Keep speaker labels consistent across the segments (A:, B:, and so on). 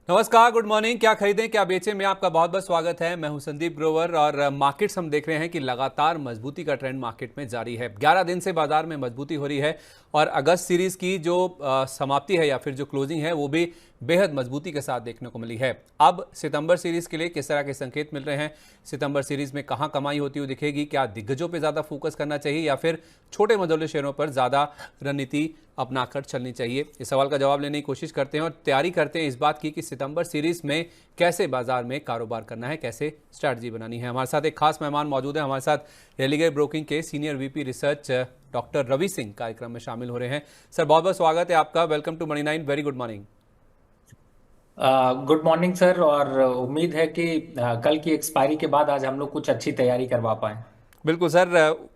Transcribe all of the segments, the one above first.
A: नमस्कार, good morning. क्या खरीदें क्या बेचें में आपका बहुत बहुत स्वागत है। मैं हूं संदीप ग्रोवर और मार्केट्स हम देख रहे हैं कि लगातार मजबूती का ट्रेंड मार्केट में जारी है। 11 दिन से बाजार में मजबूती हो रही है और अगस्त सीरीज की जो समाप्ति है या फिर जो क्लोजिंग है वो भी बेहद मजबूती के साथ देखने को मिली है। अब सितंबर सीरीज के लिए किस तरह के संकेत मिल रहे हैं, सितंबर सीरीज में कहां कमाई होती हुई दिखेगी, क्या दिग्गजों पर ज्यादा फोकस करना चाहिए या फिर छोटे मझोले शेयरों पर ज्यादा रणनीति अपनाकर चलनी चाहिए, इस सवाल का जवाब लेने की कोशिश करते हैं और तैयारी करते हैं इस बात की कि सितंबर सीरीज में कैसे बाजार में कारोबार करना है, कैसे स्ट्रैटेजी बनानी है। हमारे साथ एक खास मेहमान मौजूद है। हमारे साथ रेलिगेयर ब्रोकिंग के senior VP research doctor Ravi Singh कार्यक्रम में शामिल हो रहे हैं। सर, बहुत बहुत स्वागत है आपका। Welcome to money 9। Very good morning.
B: Good morning sir. और उम्मीद है कि कल की एक्सपायरी के बाद आज हम लोग कुछ अच्छी तैयारी करवा पाएं।
A: बिल्कुल सर,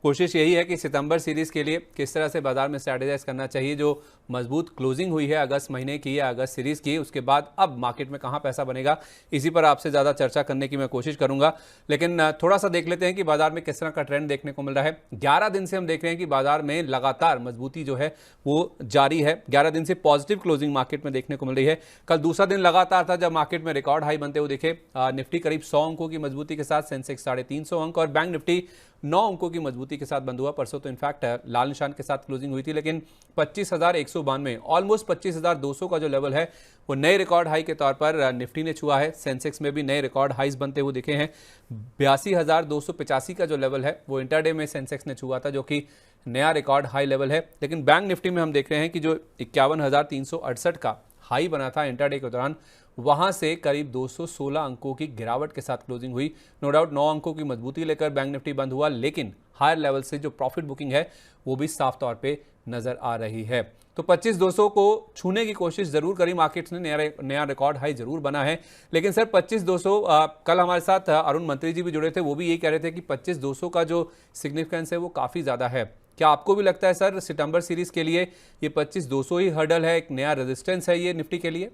A: कोशिश यही है कि सितंबर सीरीज के लिए किस तरह से बाजार में स्ट्रैटेजाइज करना चाहिए। जो मजबूत क्लोजिंग हुई है अगस्त महीने की या अगस्त सीरीज की, उसके बाद अब मार्केट में कहां पैसा बनेगा, इसी पर आपसे ज़्यादा चर्चा करने की मैं कोशिश करूंगा। लेकिन थोड़ा सा देख लेते हैं कि बाजार में किस तरह का ट्रेंड देखने को मिल रहा है। 11 दिन से हम देख रहे हैं कि बाजार में लगातार मजबूती जो है वो जारी है। 11 दिन से पॉजिटिव क्लोजिंग मार्केट में देखने को मिल रही है। कल दूसरा दिन लगातार था जब मार्केट में रिकॉर्ड हाई बनते हुए दिखे। निफ्टी करीब 100 अंकों की मजबूती के साथ, सेंसेक्स 350 अंक और बैंक निफ्टी 9 अंकों की मजबूती के साथ बंद हुआ। परसों तो इनफैक्ट लाल निशान के साथ क्लोजिंग हुई थी, लेकिन 25,192 ऑलमोस्ट 25,200 का जो लेवल है वो नए रिकॉर्ड हाई के तौर पर निफ्टी ने छुआ है। सेंसेक्स में भी नए रिकॉर्ड हाईज बनते हुए दिखे हैं। 82,285 का जो लेवल है वो इंटरडे में सेंसेक्स ने छुआ था, जो कि नया रिकॉर्ड हाई लेवल है। लेकिन बैंक निफ्टी में हम देख रहे हैं कि जो 51,368 का हाई बना था इंटरडे के दौरान, वहां से करीब 216 अंकों की गिरावट के साथ क्लोजिंग हुई। नो डाउट 9 अंकों की मजबूती लेकर बैंक निफ्टी बंद हुआ, लेकिन हायर लेवल से जो प्रॉफिट बुकिंग है वो भी साफ तौर पे नजर आ रही है। तो 25,200 को छूने की कोशिश जरूर करी मार्केट्स ने, नया रिकॉर्ड हाई जरूर बना है। लेकिन सर 25,200, कल हमारे साथ अरुण मंत्री जी भी जुड़े थे, वो भी यही कह रहे थे कि 25,200 का जो सिग्निफिकेंस है वो काफी ज्यादा है। क्या आपको भी लगता है सर सितंबर सीरीज के लिए ये 25,200 ही हर्डल है, एक नया रेजिस्टेंस है ये निफ्टी के लिए?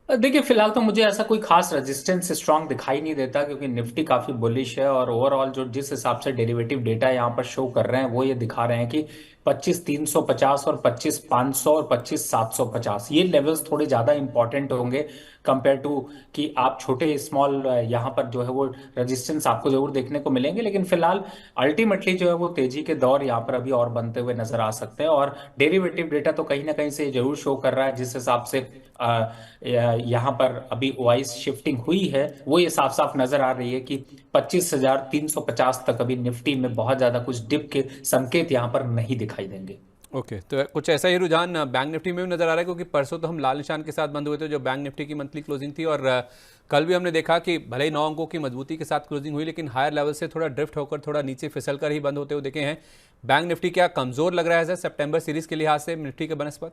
B: देखिए, फिलहाल तो मुझे ऐसा कोई खास रेजिस्टेंस स्ट्रांग दिखाई नहीं देता, क्योंकि निफ्टी काफी बुलिश है और ओवरऑल जो जिस हिसाब से डेरिवेटिव डेटा यहाँ पर शो कर रहे हैं वो ये दिखा रहे हैं कि 25,350 और 25,500 और 25,750 ये लेवल्स थोड़े ज्यादा इंपॉर्टेंट होंगे कंपेयर टू कि आप छोटे स्मॉल यहाँ पर जो है वो रेजिस्टेंस आपको जरूर देखने को मिलेंगे। लेकिन फिलहाल अल्टीमेटली जो है वो तेजी के दौर यहाँ पर अभी और बनते हुए नजर आ सकते हैं। और डेरिवेटिव डेटा तो कहीं ना कहीं से जरूर शो कर रहा है जिस हिसाब से यहाँ पर अभी वाइज शिफ्टिंग हुई है वो ये साफ साफ नजर आ रही है कि 25,350 तक अभी निफ्टी में बहुत ज्यादा कुछ डिप के संकेत यहाँ पर नहीं दिखाई देंगे।
A: ओके, तो कुछ ऐसा ही रुझान बैंक निफ्टी में भी नजर आ रहा है, क्योंकि परसों तो हम लाल निशान के साथ बंद हुए थे जो बैंक निफ्टी की मंथली क्लोजिंग थी, और कल भी हमने देखा कि भले ही 9 अंकों की मजबूती के साथ क्लोजिंग हुई, लेकिन हायर लेवल से थोड़ा ड्रिफ्ट होकर थोड़ा नीचे फिसल कर ही बंद होते हुए देखे हैं। बैंक निफ्टी क्या कमजोर लग रहा है सर सितंबर सीरीज के लिहाज से निफ्टी के बनस्पत?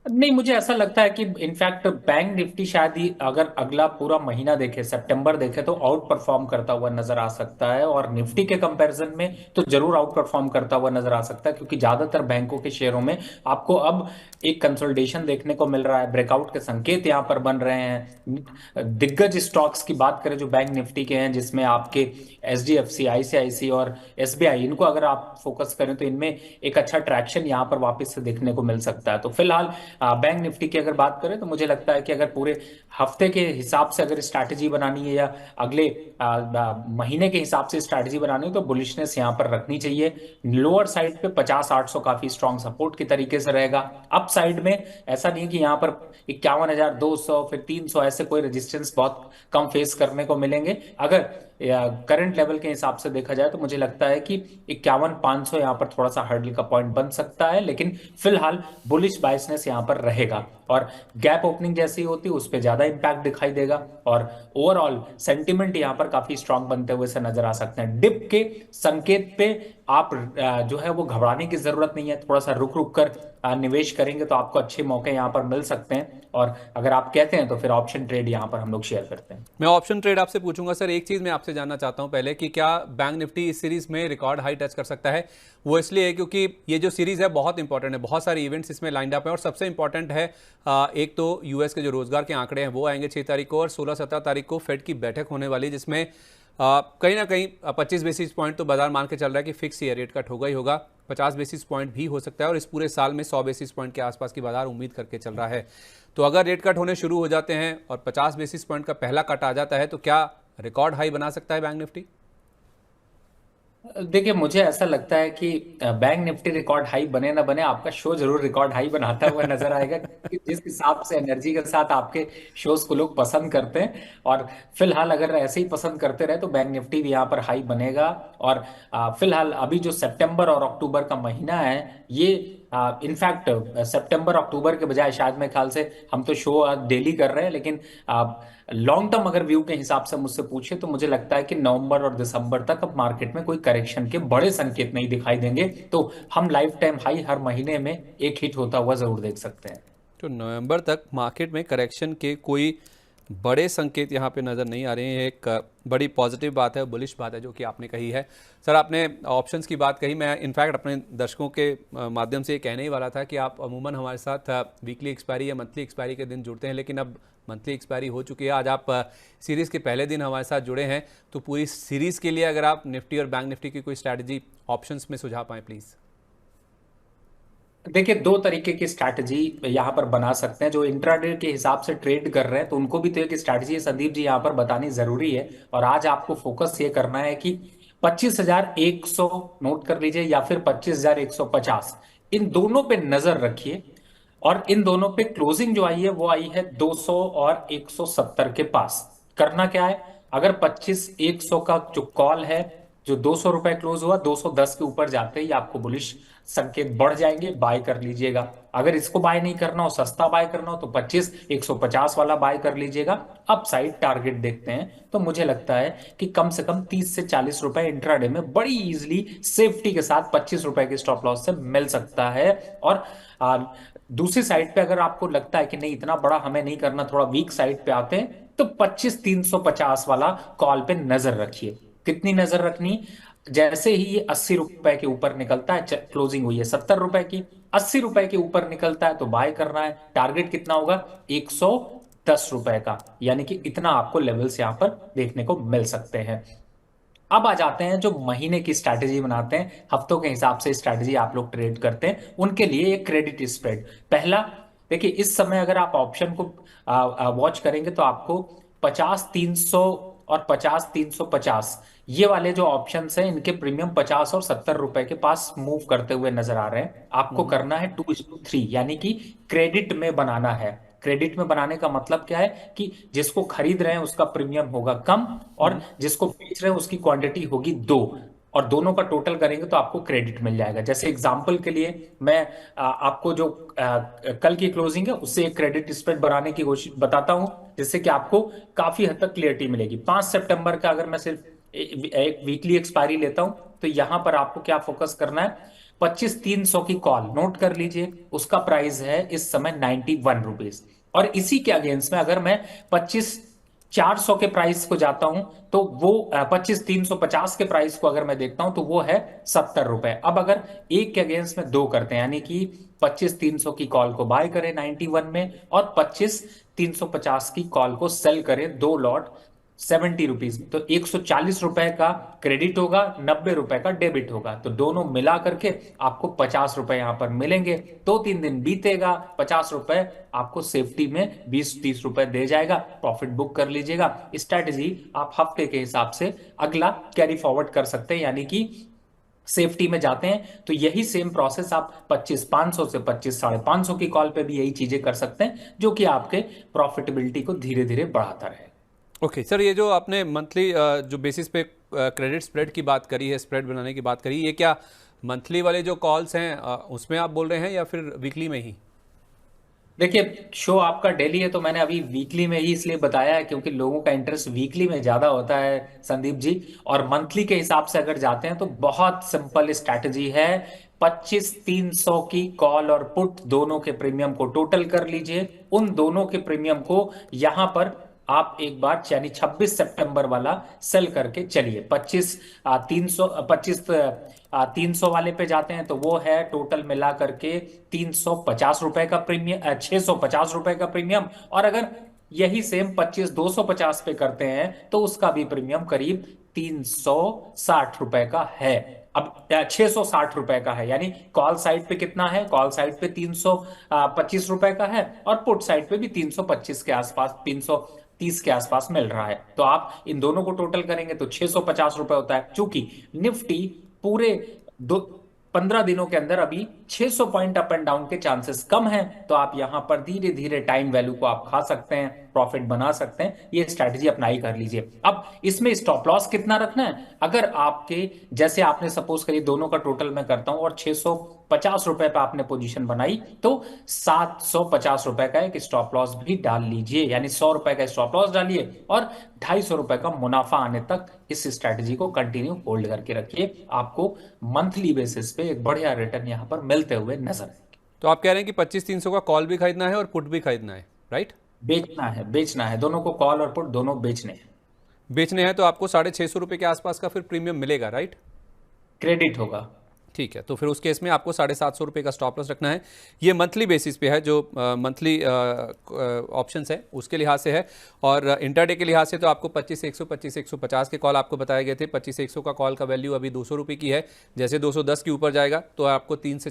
B: नहीं, मुझे ऐसा लगता है कि इनफैक्ट बैंक निफ्टी शायद ही अगर अगला पूरा महीना देखे, सितंबर देखे, तो आउट परफॉर्म करता हुआ नजर आ सकता है। और निफ्टी के कंपैरिजन में तो जरूर आउट परफॉर्म करता हुआ नजर आ सकता है, क्योंकि ज्यादातर बैंकों के शेयरों में आपको अब एक कंसोलिडेशन देखने को मिल रहा है, ब्रेकआउट के संकेत यहाँ पर बन रहे हैं। दिग्गज स्टॉक्स की बात करें जो बैंक निफ्टी के हैं, जिसमें आपके एचडीएफसी, आईसीआईसी और एसबीआई, इनको अगर आप फोकस करें तो इनमें एक अच्छा ट्रैक्शन यहाँ पर वापस से देखने को मिल सकता है। तो फिलहाल बैंक निफ्टी की अगर बात करें तो मुझे लगता है कि अगर पूरे हफ्ते के हिसाब से अगर स्ट्रैटेजी बनानी है या अगले महीने के हिसाब से स्ट्रैटेजी बनानी है तो बुलिशनेस यहां पर रखनी चाहिए। लोअर साइड पे 50-800 काफी स्ट्रांग सपोर्ट की तरीके से रहेगा। अप साइड में ऐसा नहीं कि यहां पर 51,200 फिर 300 ऐसे कोई रेजिस्टेंस बहुत कम फेस करने को मिलेंगे। अगर करंट लेवल के हिसाब से देखा जाए तो मुझे लगता है कि 51,500 यहाँ पर थोड़ा सा हर्डल का पॉइंट बन सकता है, लेकिन फिलहाल बुलिश बायसनेस यहाँ पर रहेगा। और गैप ओपनिंग जैसी होती है उस पर ज्यादा इंपैक्ट दिखाई देगा और ओवरऑल सेंटिमेंट यहाँ पर काफी स्ट्रांग बनते हुए से नजर आ सकते हैं। डिप के संकेत पे आप जो है वो घबराने की जरूरत नहीं है। थोड़ा सा रुक रुक कर निवेश करेंगे तो आपको अच्छे मौके यहाँ पर मिल सकते हैं। और अगर आप कहते हैं तो फिर ऑप्शन ट्रेड यहाँ पर हम लोग शेयर करते हैं।
A: मैं ऑप्शन ट्रेड आपसे पूछूंगा सर। एक चीज मैं आपसे जानना चाहता हूं पहले कि क्या बैंक निफ्टी इस सीरीज में रिकॉर्ड हाई टच कर सकता है? वो इसलिए है क्योंकि ये जो सीरीज है बहुत इंपॉर्टेंट है, बहुत सारे इवेंट्स इसमें लाइंड अप है और सबसे इंपॉर्टेंट है एक तो यूएस के जो रोजगार के आंकड़े हैं वो आएंगे 6 तारीख को, और 16-17 तारीख को फेड की बैठक होने वाली, जिसमें कहीं ना कहीं 25 बेसिस पॉइंट तो बाजार मान के चल रहा है कि फिक्स ये रेट कट होगा ही होगा। 50 बेसिस पॉइंट भी हो सकता है और इस पूरे साल में 100 बेसिस पॉइंट के आसपास की बाजार उम्मीद करके चल रहा है। तो अगर रेट कट होने शुरू हो जाते हैं और 50 बेसिस पॉइंट का पहला कट आ जाता है तो क्या रिकॉर्ड हाई बना सकता है बैंक निफ्टी?
B: देखिए, मुझे ऐसा लगता है कि बैंक निफ्टी रिकॉर्ड हाई बने ना बने, आपका शो जरूर रिकॉर्ड हाई बनाता हुआ नजर आएगा, क्योंकि जिस हिसाब से एनर्जी के साथ आपके शोज को लोग पसंद करते हैं, और फिलहाल अगर ऐसे ही पसंद करते रहे तो बैंक निफ्टी भी यहाँ पर हाई बनेगा। और फिलहाल अभी जो सितंबर और अक्टूबर का महीना है, ये इनफैक्ट सितंबर अक्टूबर के बजाय शायद मेरे ख्याल से, हम तो शो डेली कर रहे हैं, लेकिन लॉन्ग टर्म अगर व्यू के हिसाब से मुझसे पूछे तो मुझे लगता है कि नवंबर और दिसंबर तक अब मार्केट में कोई करेक्शन के बड़े संकेत नहीं दिखाई देंगे, तो हम लाइफ टाइम हाई हर महीने में एक हिट होता हुआ जरूर देख सकते हैं।
A: तो नवंबर तक मार्केट में करेक्शन के कोई बड़े संकेत यहाँ पे नज़र नहीं आ रहे हैं। एक बड़ी पॉजिटिव बात है, बुलिश बात है जो कि आपने कही है। सर, आपने ऑप्शंस की बात कही, मैं इनफैक्ट अपने दर्शकों के माध्यम से ये कहने ही वाला था कि आप अमूमन हमारे साथ वीकली एक्सपायरी या मंथली एक्सपायरी के दिन जुड़ते हैं, लेकिन अब मंथली एक्सपायरी हो चुकी है। आज आप सीरीज़ के पहले दिन हमारे साथ जुड़े हैं, तो पूरी सीरीज़ के लिए अगर आप निफ्टी और बैंक निफ्टी की कोई स्ट्रैटेजी ऑप्शंस में सुझा पाएँ प्लीज़।
B: देखिए, दो तरीके की स्ट्रैटेजी यहाँ पर बना सकते हैं। जो इंट्राडे के हिसाब से ट्रेड कर रहे हैं तो उनको भी तो एक स्ट्रैटेजी संदीप जी यहाँ पर बतानी जरूरी है, और आज आपको फोकस ये करना है कि 25,100 नोट कर लीजिए या फिर 25,150, इन दोनों पे नजर रखिए। और इन दोनों पे क्लोजिंग जो आई है वो आई है 200 और 170 के पास। करना क्या है, अगर 25,100 का जो कॉल है, जो 200 रुपए क्लोज हुआ, 210 के ऊपर जाते ही आपको बुलिश संकेत बढ़ जाएंगे, बाय कर लीजिएगा। अगर इसको बाय नहीं करना हो, सस्ता बाय करना हो, तो 25,150 वाला बाय कर लीजिएगा। अप साइड टारगेट देखते हैं तो मुझे लगता है कि कम से कम 30 से 40 रुपए इंट्राडे में बड़ी इजीली सेफ्टी के साथ 25 रुपए के स्टॉप लॉस से मिल सकता है। और दूसरी साइड पे अगर आपको लगता है कि नहीं, इतना बड़ा हमें नहीं करना, थोड़ा वीक साइड पे आते हैं, तो 25,350 वाला कॉल पे नजर रखिए। कितनी नजर रखनी, जैसे ही ये 80 रुपए के ऊपर निकलता है, क्लोजिंग हुई है 70 रुपए की, 80 रुपए के ऊपर निकलता है तो बाय करना है। टारगेट कितना होगा, 110 रुपए का, यानी कि इतना आपको लेवल्स यहां पर देखने को मिल सकते हैं। अब आ जाते हैं जो महीने की स्ट्रैटेजी बनाते हैं, हफ्तों के हिसाब से स्ट्रैटेजी आप लोग ट्रेड करते हैं, उनके लिए एक क्रेडिट स्प्रेड। पहला, देखिए इस समय अगर आप ऑप्शन को वॉच करेंगे तो आपको 50,300 और 50,350, ये वाले जो ऑप्शन हैं इनके प्रीमियम 50 और 70 रुपए के पास मूव करते हुए नजर आ रहे हैं। आपको करना है 2:3, यानी कि क्रेडिट में बनाना है। क्रेडिट में बनाने का मतलब क्या है कि जिसको खरीद रहे हैं उसका प्रीमियम होगा कम, और जिसको बेच रहे हैं उसकी क्वांटिटी होगी दो, और दोनों का टोटल करेंगे तो आपको क्रेडिट मिल जाएगा। जैसे एग्जांपल के लिए मैं आपको जो कल की क्लोजिंग है उससे एक क्रेडिट स्प्रेड बनाने की कोशिश बताता हूं, जिससे कि आपको काफी हद तक क्लियरिटी मिलेगी। 5 सितंबर का अगर मैं सिर्फ एक वीकली एक्सपायरी लेता हूं तो यहां पर आपको क्या फोकस करना है, 25,300 की कॉल नोट कर लीजिए, उसका प्राइस है इस समय 91 रुपीज। और इसी के अगेंस्ट में अगर मैं 25,400 के प्राइस को जाता हूं तो वो 25,350 के प्राइस को अगर मैं देखता हूं तो वो है 70 रुपए। अब अगर एक के अगेंस्ट में दो करते हैं, यानी कि 25,300 की कॉल को बाय करें 91 में, और 25,350 की कॉल को सेल करें दो लॉट 70 रुपीज, तो 140 रुपए का क्रेडिट होगा, 90 रुपए का डेबिट होगा, तो दोनों मिला करके आपको 50 रुपए यहां पर मिलेंगे। 2-3 दिन बीतेगा, 50 रुपए आपको सेफ्टी में 20-30 रुपए दे जाएगा, प्रॉफिट बुक कर लीजिएगा। स्ट्रैटेजी आप हफ्ते के हिसाब से अगला कैरी फॉरवर्ड कर सकते हैं, यानी कि सेफ्टी में जाते हैं तो यही सेम प्रोसेस आप 25,500 से 25,550 की कॉल पे भी यही चीजें कर सकते हैं, जो कि आपके प्रॉफिटेबिलिटी को धीरे धीरे बढ़ाता रहे।
A: ओके सर, ये जो आपने मंथली जो बेसिस पे क्रेडिट स्प्रेड की बात करी है, स्प्रेड बनाने की बात करी, ये क्या मंथली वाले जो कॉल्स हैं उसमें आप बोल रहे हैं या फिर वीकली में ही?
B: देखिए, शो आपका डेली है तो मैंने अभी वीकली में ही इसलिए बताया है क्योंकि लोगों का इंटरेस्ट वीकली में ज्यादा होता है संदीप जी। और मंथली के हिसाब से अगर जाते हैं तो बहुत सिंपल स्ट्रैटेजी है। 25,300 की कॉल और पुट दोनों के प्रीमियम को टोटल कर लीजिए, उन दोनों के प्रीमियम को यहां पर आप एक बार यानी 26 सितंबर वाला सेल करके चलिए। 300 वाले पे जाते हैं तो वो है टोटल मिला करके 350 रुपए का प्रीमियम, 650 रुपए का प्रीमियम। और अगर यही सेम 250 पे करते हैं तो उसका भी प्रीमियम करीब 360 रुपए का है। अब 660 रुपए का है, यानी कॉल साइड पे कितना है, कॉल साइड पे 325 रुपए का है, और पुट साइड पे भी 325 के आसपास, 330 के आसपास मिल रहा है। तो आप इन दोनों को टोटल करेंगे तो 650 रुपए होता है। चूंकि निफ्टी पूरे दो 15 दिनों के अंदर अभी 600 पॉइंट अप एंड डाउन के चांसेस कम हैं, तो आप यहां पर धीरे धीरे टाइम वैल्यू को आप खा सकते हैं, प्रॉफिट बना सकते हैं। ये स्ट्रैटेजी अपनाई कर लीजिए। अब इसमें स्टॉप लॉस कितना रखना है, अगर आपके जैसे आपने सपोज करिए दोनों का टोटल मैं करता हूं और 650 रुपए पे आपने पोजीशन बनाई, तो 750 रुपए का एक स्टॉप लॉस भी डाल लीजिए, यानी 100 रुपए का स्टॉप लॉस डालिए और 250 रुपए का मुनाफा आने तक इस स्ट्रैटेजी को कंटिन्यू होल्ड करके रखिए। आपको मंथली बेसिस पे एक बढ़िया रिटर्न यहां पर मिलते हुए नजर आएंगे।
A: तो आप कह रहे हैं कि 25,300 का कॉल भी खरीदना है और पुट भी खरीदना है, राइट?
B: बेचना है, बेचना है, दोनों को कॉल और पुट दोनों बेचने हैं।
A: बेचने हैं तो आपको 650 रुपये के आसपास का फिर प्रीमियम मिलेगा, राइट?
B: क्रेडिट होगा।
A: ठीक है, तो फिर उस केस में आपको 750 रुपये का स्टॉप लॉस रखना है। ये मंथली बेसिस पे है, जो मंथली ऑप्शंस है उसके लिहाज से है। और इंटरडे के लिहाज से तो आपको 25,100 25,150 के कॉल आपको बताए गए थे। 25,100 का कॉल का वैल्यू अभी 200 रुपये की है। जैसे 210 के ऊपर जाएगा तो आपको 30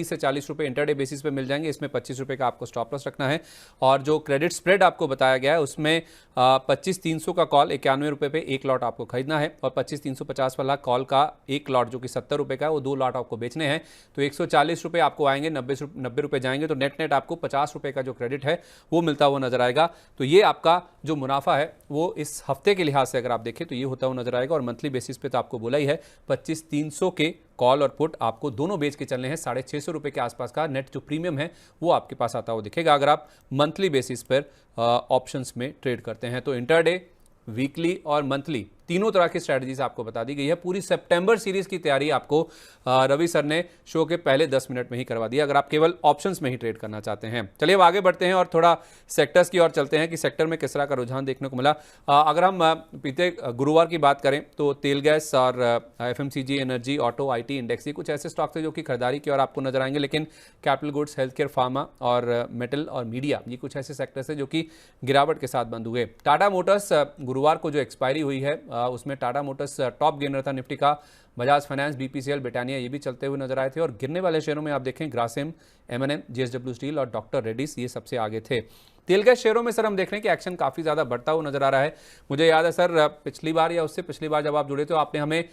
A: से 40 रुपये इंटरडे बेसिस पे मिल जाएंगे। इसमें 25 रुपये का आपको स्टॉप लॉस रखना है। और जो क्रेडिट स्प्रेड आपको बताया गया है उसमें 25,300 का कॉल 91 रुपये पे एक लॉट आपको खरीदना है, और 25,350 वाला कॉल का एक लॉट जो कि 70 रुपये का है वो 2 लॉट आपको बेचने हैं। तो 140 रुपये आपको आएंगे, 90 रुपये जाएंगे, तो नेट नेट आपको 50 रुपये का जो क्रेडिट है वो मिलता हुआ नजर आएगा। तो ये आपका जो मुनाफा है वो इस हफ्ते के लिहाज से अगर आप देखें तो ये होता हुआ नजर आएगा। और मंथली बेसिस पे तो आपको बोला ही है 25,300 के कॉल और पुट आपको दोनों बेच के चलने हैं। 650 रुपये के आसपास का नेट जो प्रीमियम है वो आपके पास आता हुआ दिखेगा अगर आप मंथली बेसिस पर ऑप्शंस में ट्रेड करते हैं। तो इंटरडे, वीकली और मंथली तीनों तरह की स्ट्रैटेजीज आपको बता दी गई है। पूरी सितंबर सीरीज की तैयारी आपको रवि सर ने शो के पहले 10 मिनट में ही करवा दिया, अगर आप केवल ऑप्शंस में ही ट्रेड करना चाहते हैं। चलिए अब आगे बढ़ते हैं और थोड़ा सेक्टर्स की ओर चलते हैं कि सेक्टर में किस तरह का रुझान देखने को मिला। अगर हम बीते गुरुवार की बात करें तो तेल गैस और FMCG, energy, auto, IT index, ये कुछ ऐसे स्टॉक्स थे जो कि खरीदारी की ओर आपको नजर आएंगे। लेकिन capital goods, health care, pharma और मेटल और मीडिया, ये कुछ ऐसे सेक्टर्स थे जो कि गिरावट के साथ बंद हुए। टाटा मोटर्स गुरुवार को जो एक्सपायरी हुई है उसमें टाटा मोटर्स टॉप गेनर था निफ्टी का। बजाज फाइनेंस, बीपीसीएल, ब्रिटानिया ये भी चलते हुए नजर आए थे। और गिरने वाले शेयरों में आप देखें ग्रासिम, एमएनएम, जेएसडब्ल्यू स्टील और डॉक्टर रेड्डीज ये सबसे आगे थे। तेल गैस शेयरों में सर हम देख रहे हैं कि एक्शन काफी ज्यादा बढ़ता हुआ नजर आ रहा है। मुझे याद है सर पिछली बार या उससे पिछली बार जब आप जुड़े तो आपने हमें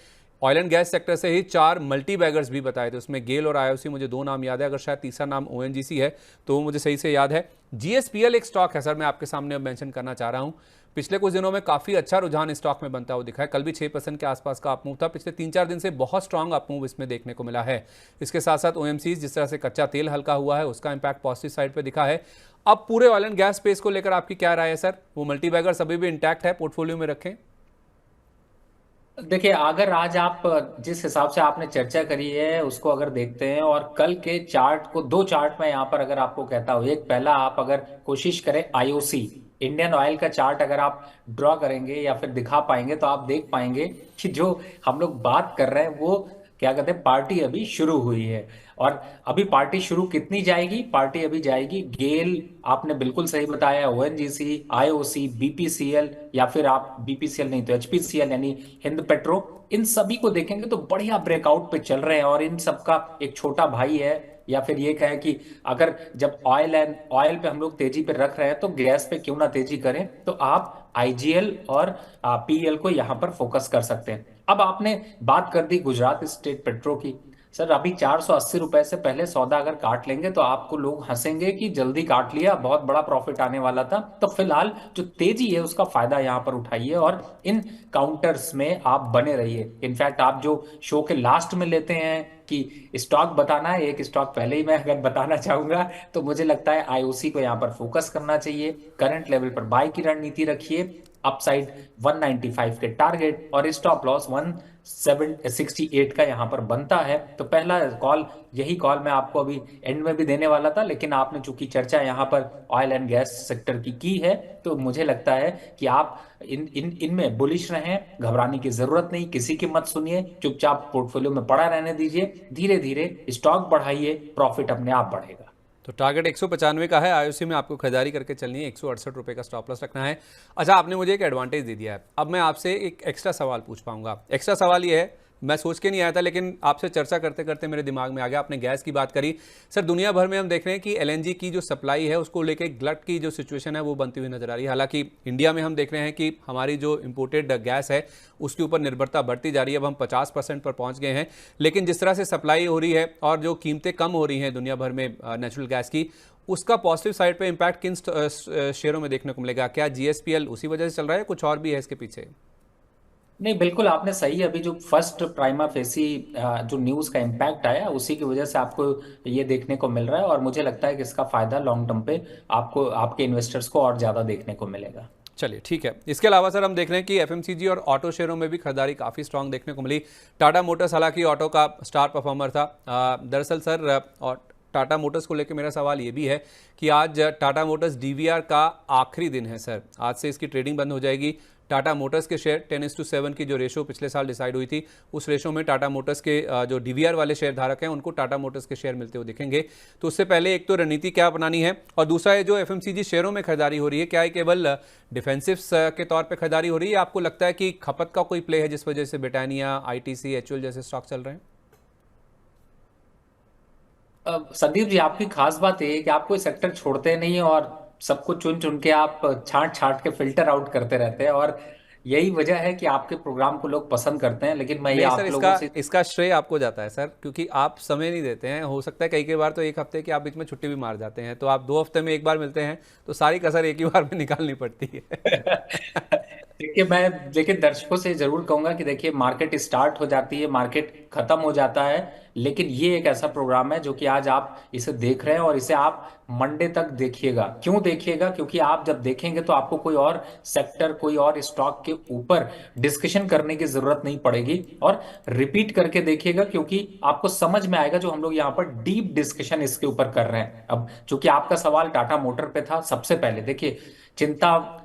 A: ऑयल एंड गैस सेक्टर से ही 4 मल्टी बैगर्स भी बताए थे। उसमें गेल और आईओसी मुझे 2 नाम याद है, अगर शायद तीसरा नाम ओएनजीसी है तो मुझे सही से याद है। जीएसपीएल एक स्टॉक है सर, मैं आपके सामने अब मेंशन करना चाह रहा हूं। पिछले कुछ दिनों में काफी अच्छा रुझान स्टॉक में बनता हुआ दिखा है। कल भी 6% के आसपास का अपमूव था। पिछले 3-4 दिन से बहुत स्ट्रांग अपमूव इसमें देखने को मिला है। इसके साथ साथ ओएमसीज, जिस तरह से कच्चा तेल हल्का हुआ है उसका इंपैक्ट पॉजिटिव साइड पे दिखा है। अब पूरे ऑयल एंड गैस स्पेस को लेकर आपकी क्या राय है सर? वो मल्टी बैगर्स अभी भी इंटैक्ट है, पोर्टफोलियो में रखें?
B: देखिए, अगर आज आप जिस हिसाब से आपने चर्चा करी है उसको अगर देखते हैं और कल के चार्ट को, 2 चार्ट में यहाँ पर अगर आपको कहता हूँ, एक पहला आप अगर कोशिश करें आईओसी, इंडियन ऑयल का चार्ट अगर आप ड्रॉ करेंगे या फिर दिखा पाएंगे तो आप देख पाएंगे कि जो हम लोग बात कर रहे हैं वो क्या कहते हैं, पार्टी अभी शुरू हुई है। और अभी पार्टी शुरू कितनी जाएगी, पार्टी अभी जाएगी गेल, आपने बिल्कुल सही बताया, ओएनजीसी, आईओसी, बीपीसीएल, या फिर आप बीपीसीएल नहीं तो एचपीसीएल यानी हिंद पेट्रो, इन सभी को देखेंगे तो बढ़िया ब्रेकआउट पे चल रहे हैं। और इन सबका एक छोटा भाई है, या फिर ये कहे कि अगर जब ऑयल पे हम लोग तेजी पे रख रहे हैं तो गैस पे क्यों ना तेजी करें, तो आप आईजीएल और पीएल को यहां पर फोकस कर सकते हैं। अब आपने बात कर दी गुजरात स्टेट पेट्रो की। सर अभी 480 रुपए से पहले सौदा अगर काट लेंगे तो आपको लोग हंसेंगे कि जल्दी काट लिया, बहुत बड़ा प्रॉफिट आने वाला था। तो फिलहाल जो तेजी है उसका फायदा यहां पर उठाइए और इन काउंटर्स में आप बने रहिए। इनफैक्ट आप जो शो के लास्ट में लेते हैं कि स्टॉक बताना है, एक स्टॉक पहले ही मैं अगर बताना चाहूंगा तो मुझे लगता है आईओसी को यहां पर फोकस करना चाहिए। करंट लेवल पर बाय की रणनीति रखिए, अपसाइड 195 के टारगेट और स्टॉप लॉस 168 का यहां पर बनता है। तो पहला कॉल, यही कॉल मैं आपको अभी एंड में भी देने वाला था, लेकिन आपने चूंकि चर्चा यहां पर ऑयल एंड गैस सेक्टर की है तो मुझे लगता है कि आप इनमें बुलिश रहें, घबराने की जरूरत नहीं, किसी की मत सुनिए, चुपचाप पोर्टफोलियो में पड़ा रहने दीजिए, धीरे धीरे स्टॉक बढ़ाइए, प्रॉफिट अपने आप बढ़ेगा।
A: तो टारगेट 195 का है, आईओसी में आपको खरीदारी करके चलनी है, 168 रुपये का स्टॉप लॉस रखना है। अच्छा, आपने मुझे एक एडवांटेज दे दिया है, अब मैं आपसे एक एक्स्ट्रा सवाल पूछ पाऊंगा। एक्स्ट्रा सवाल ये है, मैं सोच के नहीं आया था लेकिन आपसे चर्चा करते करते मेरे दिमाग में आ गया। आपने गैस की बात करी सर, दुनिया भर में हम देख रहे हैं कि एलएनजी की जो सप्लाई है उसको लेके गलत की जो सिचुएशन है वो बनती हुई नजर आ रही है। हालांकि इंडिया में हम देख रहे हैं कि हमारी जो इंपोर्टेड गैस है उसके ऊपर निर्भरता बढ़ती जा रही है, अब हम 50% पर पहुंच गए हैं। लेकिन जिस तरह से सप्लाई हो रही है और जो कीमतें कम हो रही हैं दुनिया भर में नेचुरल गैस की, उसका पॉजिटिव साइड पे इम्पैक्ट किन शेयरों में देखने को मिलेगा? क्या जीएसपीएल उसी वजह से चल रहा है, कुछ और भी है इसके पीछे?
B: नहीं, बिल्कुल आपने सही, अभी जो फर्स्ट प्राइमा फेसी जो न्यूज का इम्पैक्ट आया उसी की वजह से आपको ये देखने को मिल रहा है, और मुझे लगता है कि इसका फायदा लॉन्ग टर्म पे आपको, आपके इन्वेस्टर्स को और ज्यादा देखने को मिलेगा।
A: चलिए ठीक है। इसके अलावा सर हम देख रहे हैं कि एफएमसीजी और ऑटो शेयरों में भी खरीदारी काफ़ी स्ट्रांग देखने को मिली। टाटा मोटर्स हालांकि ऑटो का स्टार परफॉर्मर था। दरअसल सर, और टाटा मोटर्स को लेकर मेरा सवाल ये भी है कि आज टाटा मोटर्स डीवीआर का आखिरी दिन है सर, आज से इसकी ट्रेडिंग बंद हो जाएगी। टाटा मोटर्स के शेयर 10:7 की जो रेशो पिछले साल डिसाइड हुई थी, उस रेशो में टाटा मोटर्स के जो डीवीआर वाले शेयर धारक हैं उनको टाटा मोटर्स के शेयर मिलते हुए दिखेंगे। तो उससे पहले एक तो रणनीति क्या अपनानी है, और दूसरा है जो एफएमसीजी शेयरों में खरीदारी हो रही है, क्या ये केवल डिफेंसिव्स के तौर पर खरीदारी हो रही है, आपको लगता है कि खपत का कोई प्ले है जिस वजह से ब्रिटानिया, आईटीसी, एचयूएल जैसे स्टॉक चल रहे हैं?
B: संदीप जी, आपकी खास बात ये है कि आप कोई सेक्टर छोड़ते नहीं है, और सबको चुन चुन के आप छांट छांट के फिल्टर आउट करते रहते हैं, और यही वजह है कि आपके प्रोग्राम को लोग पसंद करते हैं। लेकिन मैं ये
A: नहीं सर,
B: आप
A: इसका
B: लोगों से
A: इसका श्रेय आपको जाता है सर, क्योंकि आप समय नहीं देते हैं। हो सकता है कई कई बार तो एक हफ्ते की आप बीच में छुट्टी भी मार जाते हैं, तो आप 2 हफ्ते में एक बार मिलते हैं, तो सारी कसर एक ही बार में निकालनी पड़ती है।
B: देखिए, मैं लेकिन दर्शकों से जरूर कहूंगा कि देखिए, मार्केट स्टार्ट हो जाती है, मार्केट खत्म हो जाता है, लेकिन ये एक ऐसा प्रोग्राम है जो कि आज आप इसे देख रहे हैं, और इसे आप मंडे तक देखिएगा। क्यों देखिएगा? क्योंकि आप जब देखेंगे तो आपको कोई और सेक्टर, कोई और स्टॉक के ऊपर डिस्कशन करने की जरूरत नहीं पड़ेगी, और रिपीट करके देखिएगा, क्योंकि आपको समझ में आएगा जो हम लोग यहाँ पर डीप डिस्कशन इसके ऊपर कर रहे हैं। अब चूंकि आपका सवाल टाटा मोटर पे था, सबसे पहले देखिए, चिंता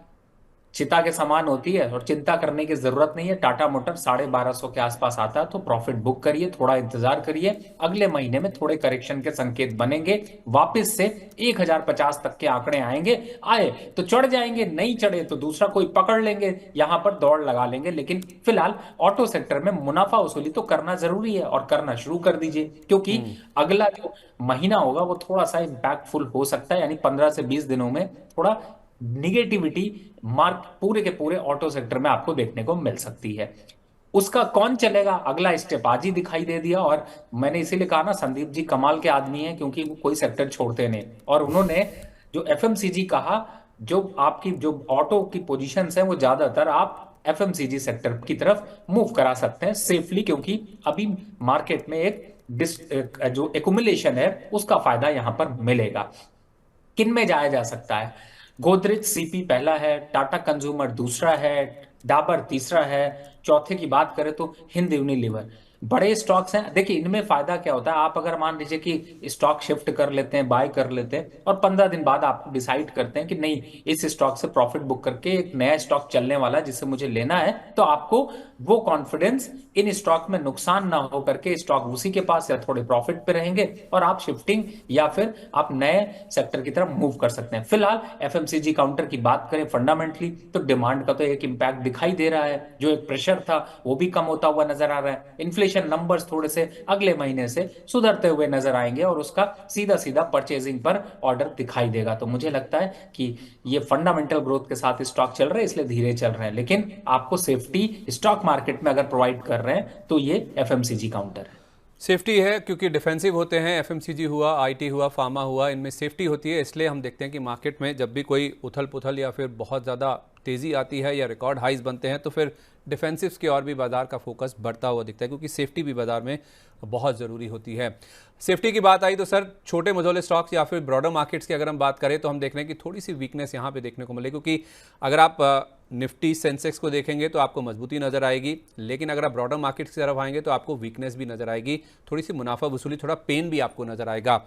B: चिता के समान होती है, और चिंता करने की जरूरत नहीं है। टाटा मोटर 1250 के आसपास आता है तो प्रॉफिट बुक करिए, थोड़ा इंतजार करिए, अगले महीने में थोड़े करेक्शन के संकेत बनेंगे, वापस से 1050 तक के आंकड़े आएंगे। आए तो चढ़ जाएंगे, नहीं चढ़े तो दूसरा कोई पकड़ लेंगे, यहां पर दौड़ लगा लेंगे। लेकिन फिलहाल ऑटो सेक्टर में मुनाफा वसूली तो करना जरूरी है, और करना शुरू कर दीजिए, क्योंकि अगला जो महीना होगा वो थोड़ा सा इंपैक्टफुल हो सकता है, यानी 15 से 20 दिनों में थोड़ा निगेटिविटी मार्क पूरे के पूरे ऑटो सेक्टर में आपको देखने को मिल सकती है। उसका कौन चलेगा, अगला स्टेप आज ही दिखाई दे दिया। और मैंने इसीलिए कहा ना, संदीप जी कमाल के आदमी हैं, क्योंकि वो कोई सेक्टर छोड़ते नहीं, और उन्होंने जो एफएमसीजी कहा, जो आपकी जो ऑटो की पोजीशंस हैं वो ज्यादातर आप एफएमसीजी सेक्टर की तरफ मूव करा सकते हैं सेफली, क्योंकि अभी मार्केट में जो एक्युमुलेशन है उसका फायदा यहां पर मिलेगा। किन में जाया जा सकता है? गोदरेज सीपी पहला है, टाटा कंज्यूमर दूसरा है, डाबर तीसरा है, चौथे की बात करें तो हिंद यूनिलीवर। बड़े स्टॉक्स हैं। देखिए, इनमें फायदा क्या होता है, आप अगर मान लीजिए कि स्टॉक शिफ्ट कर लेते हैं, बाय कर लेते हैं, और 15 दिन बाद आप डिसाइड करते हैं कि नहीं, इस स्टॉक से प्रॉफिट बुक करके एक नया स्टॉक चलने वाला है जिसे मुझे लेना है, तो आपको वो कॉन्फिडेंस, इन स्टॉक में नुकसान ना हो करके स्टॉक उसी के पास या थोड़े प्रॉफिट पे रहेंगे, और आप शिफ्टिंग या फिर आप नए सेक्टर की तरफ मूव कर सकते हैं। फिलहाल एफएमसीजी काउंटर की बात करें फंडामेंटली, तो डिमांड का तो एक इंपैक्ट दिखाई दे रहा है, जो एक प्रेशर था वो भी कम होता हुआ नजर आ रहा है। इन्फ्लेशन नंबर्स थोड़े से अगले महीने से सुधरते हुए नजर आएंगे, और उसका सीधा सीधा परचेजिंग पर ऑर्डर दिखाई देगा। तो मुझे लगता है कि ये फंडामेंटल ग्रोथ के साथ स्टॉक चल रहे हैं, इसलिए धीरे चल रहे हैं, लेकिन आपको सेफ्टी स्टॉक मार्केट में अगर प्रोवाइड कर रहे हैं तो ये एफएमसीजी काउंटर है।
A: सेफ्टी है, क्योंकि डिफेंसिव होते हैं, एफएमसीजी हुआ, आईटी हुआ, फार्मा हुआ, इनमें सेफ्टी होती है। इसलिए हम देखते हैं कि मार्केट में जब भी कोई उथल पुथल या फिर बहुत ज़्यादा तेज़ी आती है या रिकॉर्ड हाइज बनते हैं, तो फिर डिफेंसिव्स की और भी बाजार का फोकस बढ़ता हुआ दिखता है, क्योंकि सेफ्टी भी बाजार में बहुत ज़रूरी होती है। सेफ्टी की बात आई तो सर, छोटे मझोले स्टॉक्स या फिर ब्रॉडर मार्केट्स की अगर हम बात करें तो हम देख रहे हैं कि थोड़ी सी वीकनेस यहाँ पे देखने को मिले, क्योंकि अगर आप निफ्टी सेंसेक्स को देखेंगे तो आपको मजबूती नजर आएगी, लेकिन अगर आप ब्रॉडर मार्केट की तरफ आएंगे तो आपको वीकनेस भी नजर आएगी, थोड़ी सी मुनाफा वसूली, थोड़ा पेन भी आपको नजर आएगा।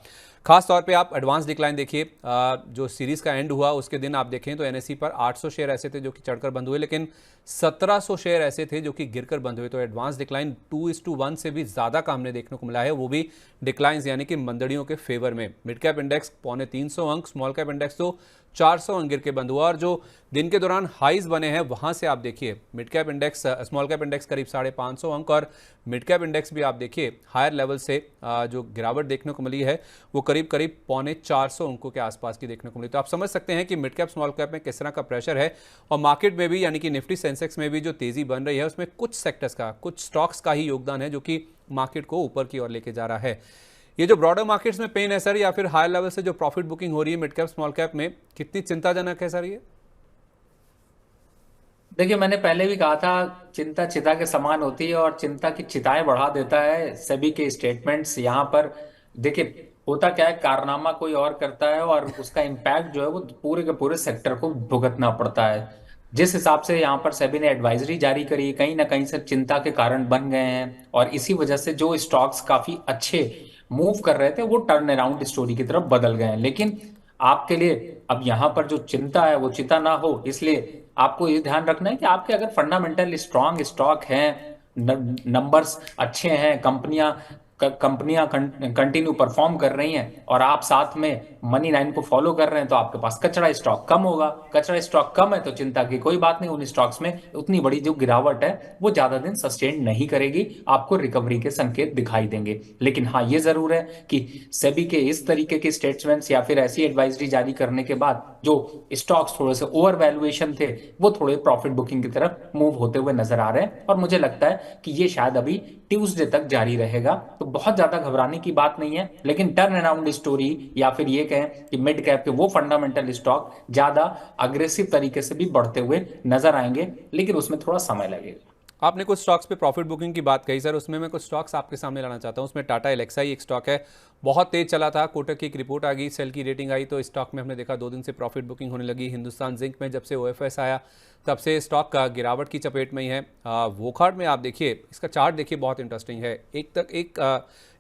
A: खास तौर पे आप एडवांस डिक्लाइन देखिए, जो सीरीज का एंड हुआ उसके दिन आप देखें तो एनएसई पर 800 शेयर ऐसे थे जो कि चढ़कर बंद हुए, लेकिन 1700 शेयर ऐसे थे जो कि गिरकर बंद हुए। तो एडवांस डिक्लाइन 2:1 से भी ज्यादा का हमने देखने को मिला है, वो भी डिक्लाइंस यानी कि मंदड़ियों के फेवर में। मिड कैप इंडेक्स 325 अंक, स्मॉल कैप इंडेक्स तो 400 अंक गिर के बंद हुआ। और जो दिन के दौरान हाईज बने हैं वहां से आप देखिए mid cap index, small cap index करीब 550 अंक और मिड कैप इंडेक्स भी आप देखिए हायर लेवल से जो गिरावट देखने को मिली है वो करीब 450 अंकों के आसपास की देखने को मिली। तो आप समझ सकते हैं कि मिड कैप स्मॉल कैप में किस तरह का प्रेशर है, और मार्केट में भी यानी कि निफ्टी सेंसेक्स में भी जो तेजी बन रही है उसमें कुछ सेक्टर्स का, कुछ स्टॉक्स का ही योगदान है जो कि मार्केट को ऊपर की ओर लेके जा रहा है। ये जो ब्रॉडर मार्केट्स में पेन है सर, या फिर हायर लेवल से जो प्रॉफिट बुकिंग हो रही है मिड कैप स्मॉल कैप में, कितनी चिंताजनक है सर ये?
B: देखिए, मैंने पहले भी कहा था, चिंता चिता के समान होती है और चिंता की चिताएं बढ़ा देता है सेबी के स्टेटमेंट्स यहाँ पर। देखिए, होता क्या है, कारनामा कोई और करता है और उसका इम्पैक्ट जो है वो पूरे के पूरे सेक्टर को भुगतना पड़ता है। जिस हिसाब से यहाँ पर सेबी ने एडवाइजरी जारी करी, कहीं ना कहीं से चिंता के कारण बन गए हैं, और इसी वजह से जो स्टॉक्स काफी अच्छे मूव कर रहे थे वो टर्न अराउंड स्टोरी की तरफ बदल गए हैं। लेकिन आपके लिए अब यहाँ पर जो चिंता है वो चिंता ना हो, इसलिए आपको ये ध्यान रखना है कि आपके अगर फंडामेंटल स्ट्रांग स्टॉक हैं, नंबर्स अच्छे हैं, कंपनियां कंटिन्यू परफॉर्म कर रही हैं, और आप साथ में मनी लाइन को फॉलो कर रहे हैं, तो आपके पास कचरा स्टॉक कम होगा। कचरा स्टॉक कम है तो चिंता की कोई बात नहीं, उन स्टॉक्स में उतनी बड़ी जो गिरावट है वो ज्यादा दिन सस्टेन नहीं करेगी, आपको रिकवरी के संकेत दिखाई देंगे। लेकिन हाँ, ये जरूर है कि सेबी के इस तरीके के स्टेटमेंट्स या फिर ऐसी एडवाइजरी जारी करने के बाद जो स्टॉक्स थोड़े से ओवर वैल्यूएशन थे वो थोड़े प्रॉफिट बुकिंग की तरफ मूव होते हुए नजर आ रहे हैं, और मुझे लगता है कि ये शायद अभी ट्यूसडे तक जारी रहेगा। तो बहुत ज्यादा घबराने की बात नहीं है, लेकिन टर्न अराउंड स्टोरी या फिर ये कहें कि मिड कैप के वो फंडामेंटल स्टॉक ज्यादा अग्रेसिव तरीके से भी बढ़ते हुए नजर आएंगे, लेकिन उसमें थोड़ा समय लगेगा।
A: आपने कुछ स्टॉक्स पे प्रॉफिट बुकिंग की बात कही सर, उसमें मैं कुछ स्टॉक्स आपके सामने लाना चाहता हूं। उसमें टाटा एलेक्साई एक स्टॉक है, बहुत तेज चला था, कोटक की एक रिपोर्ट आ गई, सेल की रेटिंग आई तो स्टॉक में हमने देखा 2 दिन से प्रॉफिट बुकिंग होने लगी। हिंदुस्तान जिंक में जब से ओएफएस आया तब से स्टॉक का गिरावट की चपेट में ही है। वोखार्ड में आप देखिए, इसका चार्ट देखिए, बहुत इंटरेस्टिंग है।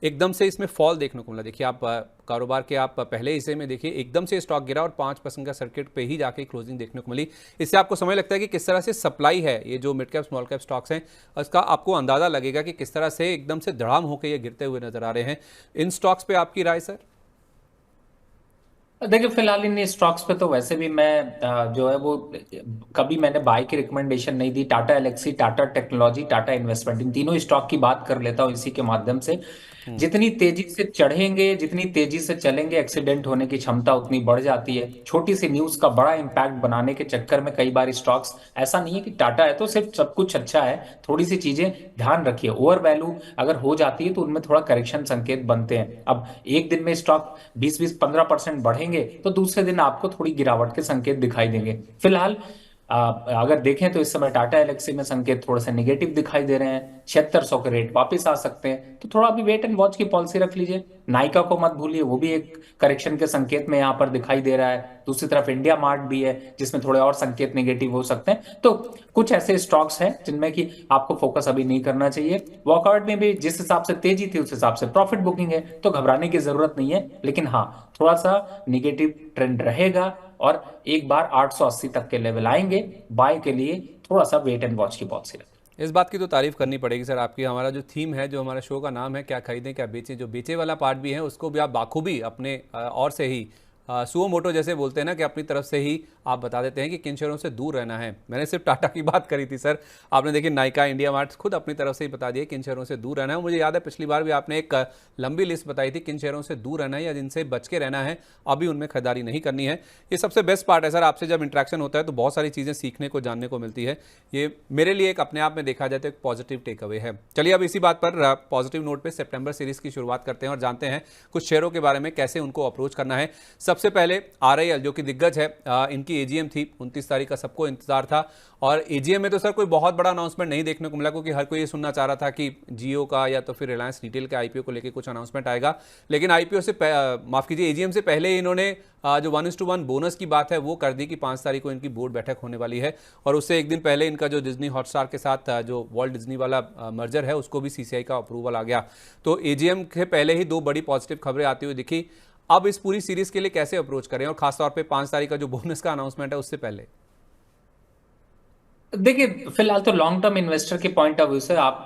A: एकदम से इसमें फॉल देखने को मिला। देखिए आप कारोबार के आप पहले हिस्से में देखिए, एकदम से स्टॉक गिरा और 5% का सर्किट पे ही जाके क्लोजिंग देखने को मिली। इससे आपको समझ लगता है कि किस तरह से सप्लाई है, ये जो mid cap small cap stocks हैं उसका आपको अंदाजा लगेगा कि किस तरह से एकदम से धड़ाम होकर ये गिरते हुए नजर आ रहे हैं। इन स्टॉक्स पे आपकी राय सर?
B: देखिए, फिलहाल इन स्टॉक्स पे तो वैसे भी मैं जो है वो कभी मैंने बाय की रिकमेंडेशन नहीं दी। Tata Elxsi, Tata Technology, Tata Investment, इन तीनों स्टॉक की बात कर लेता हूँ इसी के माध्यम से। जितनी तेजी से चढ़ेंगे, जितनी तेजी से चलेंगे, एक्सीडेंट होने की क्षमता उतनी बढ़ जाती है। छोटी सी न्यूज का बड़ा इंपैक्ट बनाने के चक्कर में कई बार स्टॉक्स, ऐसा नहीं है कि टाटा है तो सिर्फ सब कुछ अच्छा है, थोड़ी सी चीजें ध्यान रखिए। ओवर वैल्यू अगर हो जाती है तो उनमें थोड़ा करेक्शन संकेत बनते हैं। अब एक दिन में स्टॉक 20-15% बढ़ेंगे तो दूसरे दिन आपको थोड़ी गिरावट के संकेत दिखाई देंगे। फिलहाल अगर देखें तो इस समय टाटा एलेक्सी में संकेत थोड़े से निगेटिव दिखाई दे रहे हैं, 7600 के रेट वापस आ सकते हैं, तो थोड़ा अभी वेट एंड वॉच की पॉलिसी रख लीजिए। नाइका को मत भूलिए, वो भी एक करेक्शन के संकेत में यहाँ पर दिखाई दे रहा है। दूसरी तरफ इंडिया मार्ट भी है जिसमें थोड़े और संकेत निगेटिव हो सकते हैं। तो कुछ ऐसे स्टॉक्स हैं जिनमें कि आपको फोकस अभी नहीं करना चाहिए। वॉकआउट में भी जिस हिसाब से तेजी थी उस हिसाब से प्रॉफिट बुकिंग है, तो घबराने की जरूरत नहीं है। लेकिन हाँ, थोड़ा सा निगेटिव ट्रेंड रहेगा और एक बार 880 तक के लेवल आएंगे। बाय के लिए थोड़ा सा वेट एंड वॉच की पॉलिसी रखें।
A: इस बात की तो तारीफ करनी पड़ेगी सर आपकी। हमारा जो थीम है, जो हमारा शो का नाम है, क्या खरीदें क्या बेचें, जो बेचे वाला पार्ट भी है उसको भी आप बाखूबी अपने और से ही सुओ मोटो जैसे बोलते हैं ना कि अपनी तरफ से ही आप बता देते हैं कि किन शेयरों से दूर रहना है। मैंने सिर्फ टाटा की बात करी थी सर, आपने देखिए नाइका, इंडिया मार्ट खुद अपनी तरफ से ही बता दिया किन शेयरों से दूर रहना है। मुझे याद है पिछली बार भी आपने एक लंबी लिस्ट बताई थी किन शेयरों से दूर रहना है या जिनसे बच के रहना है, अभी उनमें खरीदारी नहीं करनी है। ये सबसे बेस्ट पार्ट है सर, आपसे जब इंट्रैक्शन होता है तो बहुत सारी चीज़ें सीखने को, जानने को मिलती है। ये मेरे लिए एक अपने आप में देखा जाए तो एक पॉजिटिव टेक अवे है। चलिए अब इसी बात पर पॉजिटिव नोट पर सितंबर सीरीज की शुरुआत करते हैं और जानते हैं कुछ शेयरों के बारे में, कैसे उनको अप्रोच करना है। सबसे पहले आरआईएल जो कि दिग्गज है, इनकी एजीएम थी 29 तारीख का, सबको इंतजार था। और एजीएम में तो सर कोई बहुत बड़ा अनाउंसमेंट नहीं देखने को मिला, क्योंकि हर कोई ये सुनना चाह रहा था कि जियो का या तो फिर रिलायंस रिटेल के आईपीओ को लेकर कुछ अनाउंसमेंट आएगा। लेकिन आईपीओ से माफ कीजिए, एजीएम से पहले ही इन्होंने जो 1:1 बोनस की बात है वो कर दी कि 5 तारीख को इनकी बोर्ड बैठक होने वाली है। और उससे एक दिन पहले इनका जो डिज्नी हॉटस्टार के साथ जो वॉल्ट डिज्नी वाला मर्जर है उसको भी सीसीआई का अप्रूवल आ गया। तो एजीएम के पहले ही दो बड़ी पॉजिटिव खबरें आती हुई दिखी। अब इस पूरी सीरीज के लिए कैसे अप्रोच करें, और खासतौर पे 5 तारीख का जो बोनस का अनाउंसमेंट है उससे पहले?
B: देखिए, फिलहाल तो लॉन्ग टर्म इन्वेस्टर के पॉइंट ऑफ व्यू से आप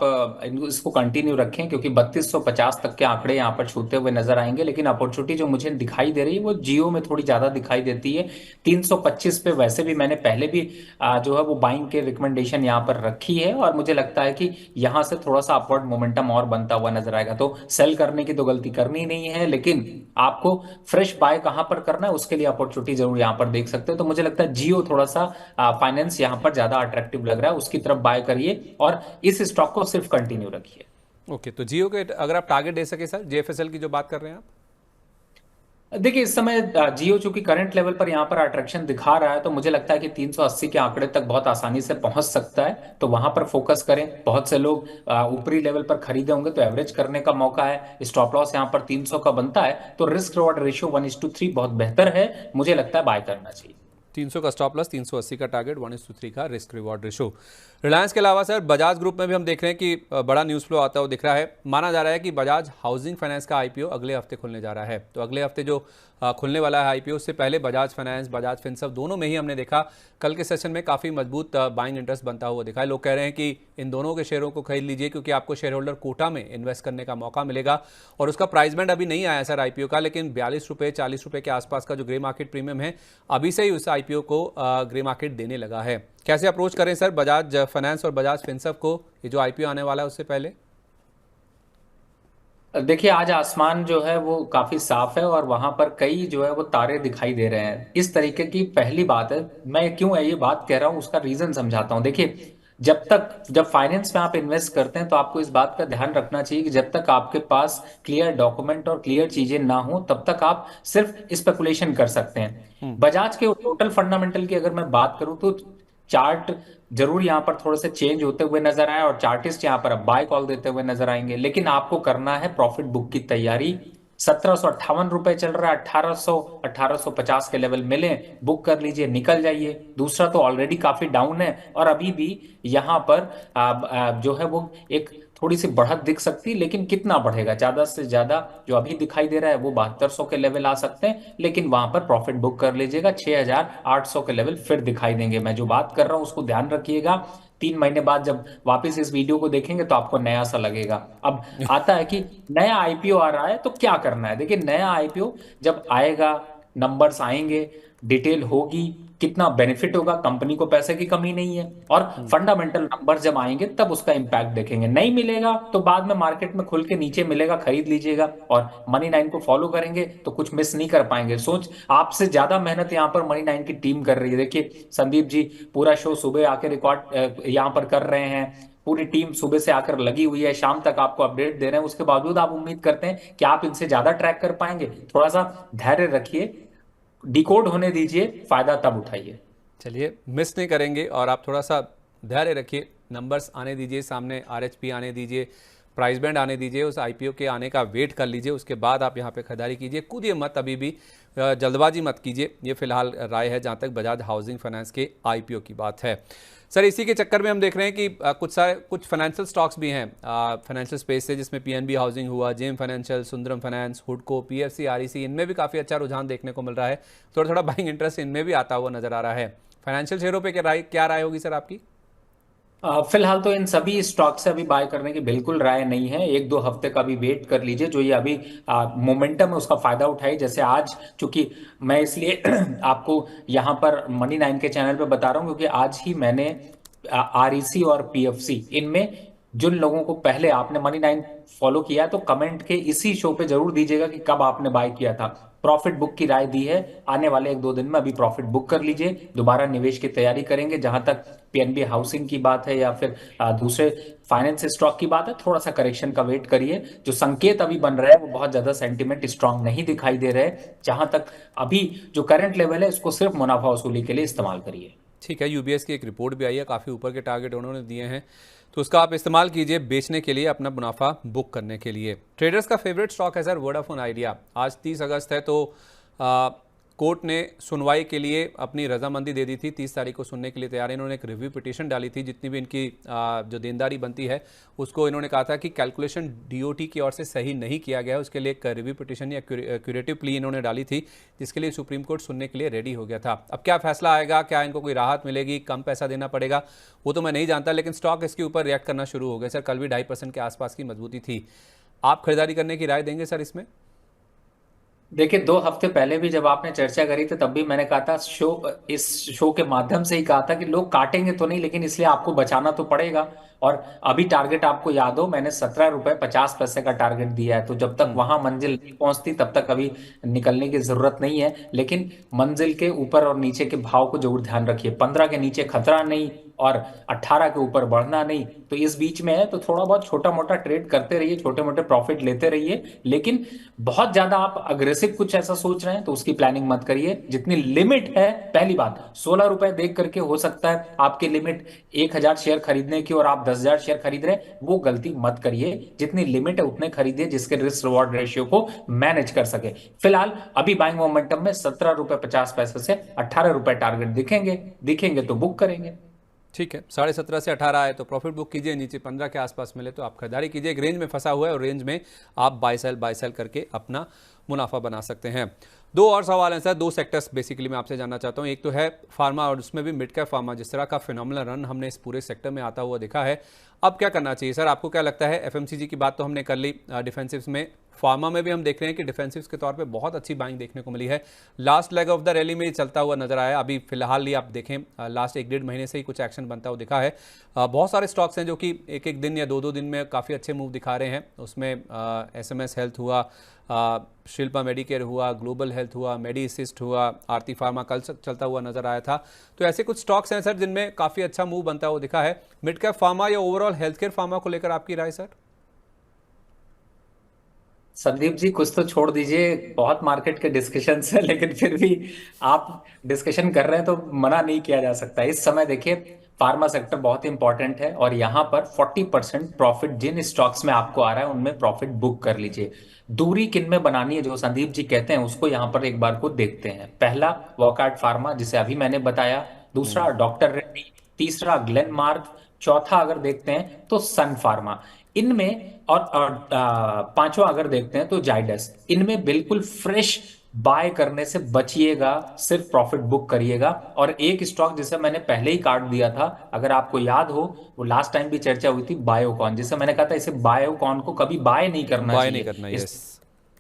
B: इसको कंटिन्यू रखें, क्योंकि 3250 तक के आंकड़े यहाँ पर छूते हुए नजर आएंगे। लेकिन अपॉर्चुनिटी जो मुझे दिखाई दे रही है वो जियो में थोड़ी ज्यादा दिखाई देती है। 325 पे वैसे भी मैंने पहले भी जो है वो बाइंग के रिकमेंडेशन यहाँ पर रखी है, और मुझे लगता है कि यहाँ से थोड़ा सा अपवर्ड मोमेंटम और बनता हुआ नजर आएगा। तो सेल करने की तो गलती करनी नहीं है, लेकिन आपको फ्रेश बाय कहाँ पर करना है उसके लिए अपॉर्चुनिटी जरूर यहाँ पर देख सकते हो। तो मुझे लगता है जियो थोड़ा सा फाइनेंस यहाँ पर ज्यादा अट्रैक्टिव लग रहा है, उसकी तरफ बाय करिए और इस स्टॉक को सिर्फ कंटिन्यू रखिए।
A: ओके, तो जियो के अगर आप टारगेट दे सके सर, जेएफएसएल की जो बात कर रहे हैं आप?
B: देखिए, इस समय जियो चूंकि करंट लेवल पर यहाँ पर अट्रैक्शन दिखा रहा है, तो मुझे लगता है कि 380 के आंकड़े तक बहुत आसानी से पहुंच सकता है। तो वहां पर फोकस करें। बहुत से लोग ऊपरी लेवल पर खरीदे होंगे तो एवरेज करने का मौका है। स्टॉप लॉस यहाँ पर 300 का बनता है, तो रिस्क रिवॉर्ड रेशियो 1:3 बहुत बेहतर है, मुझे लगता है बाय करना चाहिए।
A: 300 का स्टॉप लॉस, 380 का टारगेट, 1:3 का रिस्क रिवॉर्ड रेशो। रिलायंस के अलावा सर बजाज ग्रुप में भी हम देख रहे हैं कि बड़ा न्यूज़ फ्लो आता हुआ दिख रहा है। माना जा रहा है कि बजाज हाउसिंग फाइनेंस का आईपीओ अगले हफ्ते खुलने जा रहा है। तो अगले हफ्ते जो खुलने वाला है आईपीओ, उससे पहले बजाज फाइनेंस, बजाज फिनसर्व दोनों में ही हमने देखा कल के सेशन में काफ़ी मजबूत बाइंग इंटरेस्ट बनता हुआ दिखा है। लोग कह रहे हैं कि इन दोनों के शेयरों को खरीद लीजिए, क्योंकि आपको शेयर होल्डर कोटा में इन्वेस्ट करने का मौका मिलेगा। और उसका प्राइस बैंड अभी नहीं आया सर आईपीओ का, लेकिन 42 रुपये 40 रुपये के आसपास का जो ग्रे मार्केट प्रीमियम है अभी से ही उस आईपीओ को ग्रे मार्केट देने लगा है। कैसे अप्रोच करें सर बजाज फाइनेंस और बजाज फिनसर्व को, ये जो आईपीओ आने वाला है उससे पहले?
B: देखिए, आज आसमान जो है वो काफी साफ है और वहां पर कई जो है वो तारे दिखाई दे रहे हैं। इस तरीके की पहली बात है। मैं क्यों ये बात कह रहा हूं उसका रीजन समझाता हूं। देखिए, जब फाइनेंस में आप इन्वेस्ट करते हैं तो आपको इस बात का ध्यान रखना चाहिए कि जब तक आपके पास क्लियर डॉक्यूमेंट और क्लियर चीजें ना हो तब तक आप सिर्फ स्पेकुलेशन कर सकते हैं। बजाज के टोटल फंडामेंटल की अगर मैं बात करूं तो चार्ट जरूर यहाँ पर थोड़े से चेंज होते हुए नजर आए और चार्टिस्ट यहाँ पर अब बाय कॉल देते हुए नजर आएंगे। लेकिन आपको करना है प्रॉफिट बुक की तैयारी। 1758 रुपए चल रहा है। 1850 के लेवल मिले, बुक कर लीजिए, निकल जाइए। दूसरा तो ऑलरेडी काफी डाउन है और अभी भी यहाँ पर जो है वो एक थोड़ी सी बढ़त दिख सकती है, लेकिन कितना बढ़ेगा? ज्यादा से ज्यादा जो अभी दिखाई दे रहा है वो 7200 के लेवल आ सकते हैं, लेकिन वहां पर प्रॉफिट बुक कर लीजिएगा। 6800 के लेवल फिर दिखाई देंगे। मैं जो बात कर रहा हूं उसको ध्यान रखिएगा। 3 महीने बाद जब वापस इस वीडियो को देखेंगे तो आपको नया सा लगेगा। अब आता है कि नया आईपीओ आ रहा है तो क्या करना है। देखिए, नया आईपीओ जब आएगा, नंबर्स आएंगे, डिटेल होगी, कितना बेनिफिट होगा, कंपनी को पैसे की कमी नहीं है, और फंडामेंटल नंबर जब आएंगे तब उसका इंपैक्ट देखेंगे। नहीं मिलेगा तो बाद में मार्केट में खुल के नीचे मिलेगा, खरीद लीजिएगा। और मनी 9 को फॉलो करेंगे तो कुछ मिस नहीं कर पाएंगे। सोच, आपसे ज्यादा मेहनत यहाँ पर मनी 9 की टीम कर रही है। देखिए, संदीप जी पूरा शो सुबह आके रिकॉर्ड यहाँ पर कर रहे हैं। पूरी टीम सुबह से आकर लगी हुई है, शाम तक आपको अपडेट दे रहे हैं। उसके बावजूद आप उम्मीद करते हैं कि आप इनसे ज्यादा ट्रैक कर पाएंगे। थोड़ा सा धैर्य रखिए, डिकोड होने दीजिए, फायदा तब उठाइए।
A: चलिए, मिस नहीं करेंगे और आप थोड़ा सा धैर्य रखिए, नंबर्स आने दीजिए, सामने आरएचपी आने दीजिए, प्राइस बैंड आने दीजिए, उस आईपीओ के आने का वेट कर लीजिए, उसके बाद आप यहाँ पे खरीदारी कीजिए। कूदिए मत, अभी भी जल्दबाजी मत कीजिए। ये फिलहाल राय है जहाँ तक बजाज हाउसिंग फाइनेंस के आईपीओ की बात है। सर, इसी के चक्कर में हम देख रहे हैं कि कुछ फाइनेंशियल स्टॉक्स भी हैं फाइनेंशियल स्पेस से, जिसमें पीएनबी हाउसिंग हुआ, जेम फाइनेंशियल, सुंदरम फाइनेंस, हुडको, पीएफसी, आरईसी, इनमें भी काफ़ी अच्छा रुझान देखने को मिल रहा है। थोड़ा थोड़ा बाइंग इंटरेस्ट इनमें भी आता हुआ नजर आ रहा है। फाइनेंशियल शेयरों पे क्या राय होगी सर आपकी?
B: फिलहाल तो इन सभी स्टॉक से अभी बाय करने की बिल्कुल राय नहीं है। 1-2 हफ्ते का भी वेट कर लीजिए। जो ये अभी मोमेंटम है उसका फायदा उठाइए। जैसे आज, चूंकि मैं इसलिए आपको यहाँ पर मनी 9 के चैनल पे बता रहा हूँ क्योंकि आज ही मैंने आरईसी और पीएफसी इनमें जिन लोगों को पहले आपने मनी नाइन फॉलो किया है, तो कमेंट के इसी शो पे जरूर दीजिएगा कि कब आपने बाय किया था। प्रॉफिट बुक की राय दी है, आने वाले 1-2 दिन में अभी प्रॉफिट बुक कर लीजिए, दोबारा निवेश की तैयारी करेंगे। जहां तक पीएनबी हाउसिंग की बात है या फिर दूसरे फाइनेंस स्टॉक की बात है, थोड़ा सा करेक्शन का वेट करिए। जो संकेत अभी बन रहे हैं वो बहुत ज्यादा सेंटिमेंट स्ट्रांग नहीं दिखाई दे रहे। जहां तक अभी जो करंट लेवल है, इसको सिर्फ मुनाफा वसूली के लिए इस्तेमाल करिए।
A: ठीक है, यूबीएस की एक रिपोर्ट भी आई है, काफ़ी ऊपर के टारगेट उन्होंने दिए हैं, तो उसका आप इस्तेमाल कीजिए बेचने के लिए, अपना मुनाफा बुक करने के लिए। ट्रेडर्स का फेवरेट स्टॉक है सर वोडाफोन आइडिया। आज 30 अगस्त है, तो कोर्ट ने सुनवाई के लिए अपनी रजामंदी दे दी थी, 30 तारीख को सुनने के लिए तैयार है। इन्होंने एक रिव्यू पिटीशन डाली थी, जितनी भी इनकी जो देनदारी बनती है उसको इन्होंने कहा था कि कैलकुलेशन डीओटी की ओर से सही नहीं किया गया है, उसके लिए एक रिव्यू पिटीशन या क्यूरेटिव प्ली इन्होंने डाली थी, जिसके लिए सुप्रीम कोर्ट सुनने के लिए रेडी हो गया था। अब क्या फैसला आएगा, क्या इनको कोई राहत मिलेगी, कम पैसा देना पड़ेगा, वो तो मैं नहीं जानता, लेकिन स्टॉक इसके ऊपर रिएक्ट करना शुरू हो गया सर। कल भी 2.5% के आसपास की मजबूती थी। आप खरीदारी करने की राय देंगे सर इसमें?
B: देखिए, 2 हफ्ते पहले भी जब आपने चर्चा करी थी, तब भी मैंने कहा था, इस शो के माध्यम से ही कहा था कि लोग काटेंगे तो नहीं, लेकिन इसलिए आपको बचाना तो पड़ेगा। और अभी टारगेट आपको याद हो, मैंने 17 रुपए 50 पैसे का टारगेट दिया है, तो जब तक वहां मंजिल नहीं पहुंचती तब तक अभी निकलने की जरूरत नहीं है। लेकिन मंजिल के ऊपर और नीचे के भाव को जरूर ध्यान रखिए। 15 के नीचे खतरा नहीं और 18 के ऊपर बढ़ना नहीं, तो इस बीच में है, तो थोड़ा बहुत छोटा मोटा ट्रेड करते रहिए, छोटे मोटे प्रॉफिट लेते रहिए। लेकिन बहुत ज्यादा आप अग्रेसिव कुछ ऐसा सोच रहे हैं तो उसकी प्लानिंग मत करिए। जितनी लिमिट है, पहली बात, 16 रुपए देख करके हो सकता है आपकी लिमिट 1,000 शेयर खरीदने की और आप 10,000 शेयर खरीद रहे हैं, वो गलती मत करिए। जितनी लिमिट है उतने खरीदिए जिसके रिस्क रिवॉर्ड रेशियो को मैनेज कर सके। फिलहाल अभी बाइंग मोमेंटम में 17 रुपए 50 पैसे से 18 रुपए टारगेट दिखेंगे, दिखेंगे तो बुक करेंगे।
A: ठीक है, 17.5 से 18 आए तो प्रॉफिट बुक कीजिए, नीचे 15 के आसपास मिले तो आप खरीदारी कीजिए। एक रेंज में फंसा हुआ है और रेंज में आप बाय सेल करके अपना मुनाफा बना सकते हैं। दो और सवाल हैं सर, दो सेक्टर्स बेसिकली मैं आपसे जानना चाहता हूं। एक तो है फार्मा, और उसमें भी मिड कैप फार्मा। जिस तरह का फिनोमिनल रन हमने इस पूरे सेक्टर में आता हुआ देखा है, अब क्या करना चाहिए सर? आपको क्या लगता है? एफएमसीजी की बात तो हमने कर ली, डिफेंसिव्स में फार्मा में भी हम देख रहे हैं कि डिफेंसिव्स के तौर पे बहुत अच्छी बाइंग देखने को मिली है। Last leg of the rally में चलता हुआ नजर आया। अभी फिलहाल ही आप देखें, लास्ट 1-1.5 महीने से ही कुछ एक्शन बनता हुआ दिखा है। बहुत सारे स्टॉक्स हैं जो कि एक एक दिन या दो दो दिन में काफ़ी अच्छे मूव दिखा रहे हैं। उसमें एसएमएस हेल्थ हुआ, शिल्पा मेडिकेयर हुआ, ग्लोबल हेल्थ हुआ, मेडी असिस्ट हुआ, आरती फार्मा कल चलता हुआ नजर आया था। तो ऐसे कुछ स्टॉक्स हैं सर जिनमें काफ़ी अच्छा मूव बनता हुआ दिखा है। मिड कैप फार्मा या ओवरऑल हेल्थ केयर फार्मा को लेकर आपकी राय सर?
B: संदीप जी, कुछ तो छोड़ दीजिए, बहुत मार्केट के डिस्कशन है, लेकिन फिर भी आप डिस्कशन कर रहे हैं तो मना नहीं किया जा सकता। इस समय देखिए, फार्मा सेक्टर बहुत इंपॉर्टेंट है और यहाँ पर 40% प्रॉफिट जिन स्टॉक्स में आपको आ रहा है उनमें प्रॉफिट बुक कर लीजिए। दूरी किन में बनानी है, जो संदीप जी कहते हैं, उसको यहाँ पर एक बार को देखते हैं। पहला, वॉकहार्ट फार्मा, जिसे अभी मैंने बताया। दूसरा, डॉक्टर रेड्डी। तीसरा, ग्लेनमार्क। चौथा अगर देखते हैं तो सन फार्मा। इनमें और पांचवा अगर देखते हैं तो जाइडस। इनमें बिल्कुल फ्रेश बाय करने से बचिएगा, सिर्फ प्रॉफिट बुक करिएगा। और एक स्टॉक जिसे मैंने पहले ही काट दिया था, अगर आपको याद हो, वो लास्ट टाइम भी चर्चा हुई थी, बायोकॉन, जिसे मैंने कहा था इसे बायोकॉन को कभी बाय नहीं करना
A: बाय नहीं
B: चाहिए।
A: करना,
B: इस
A: यस।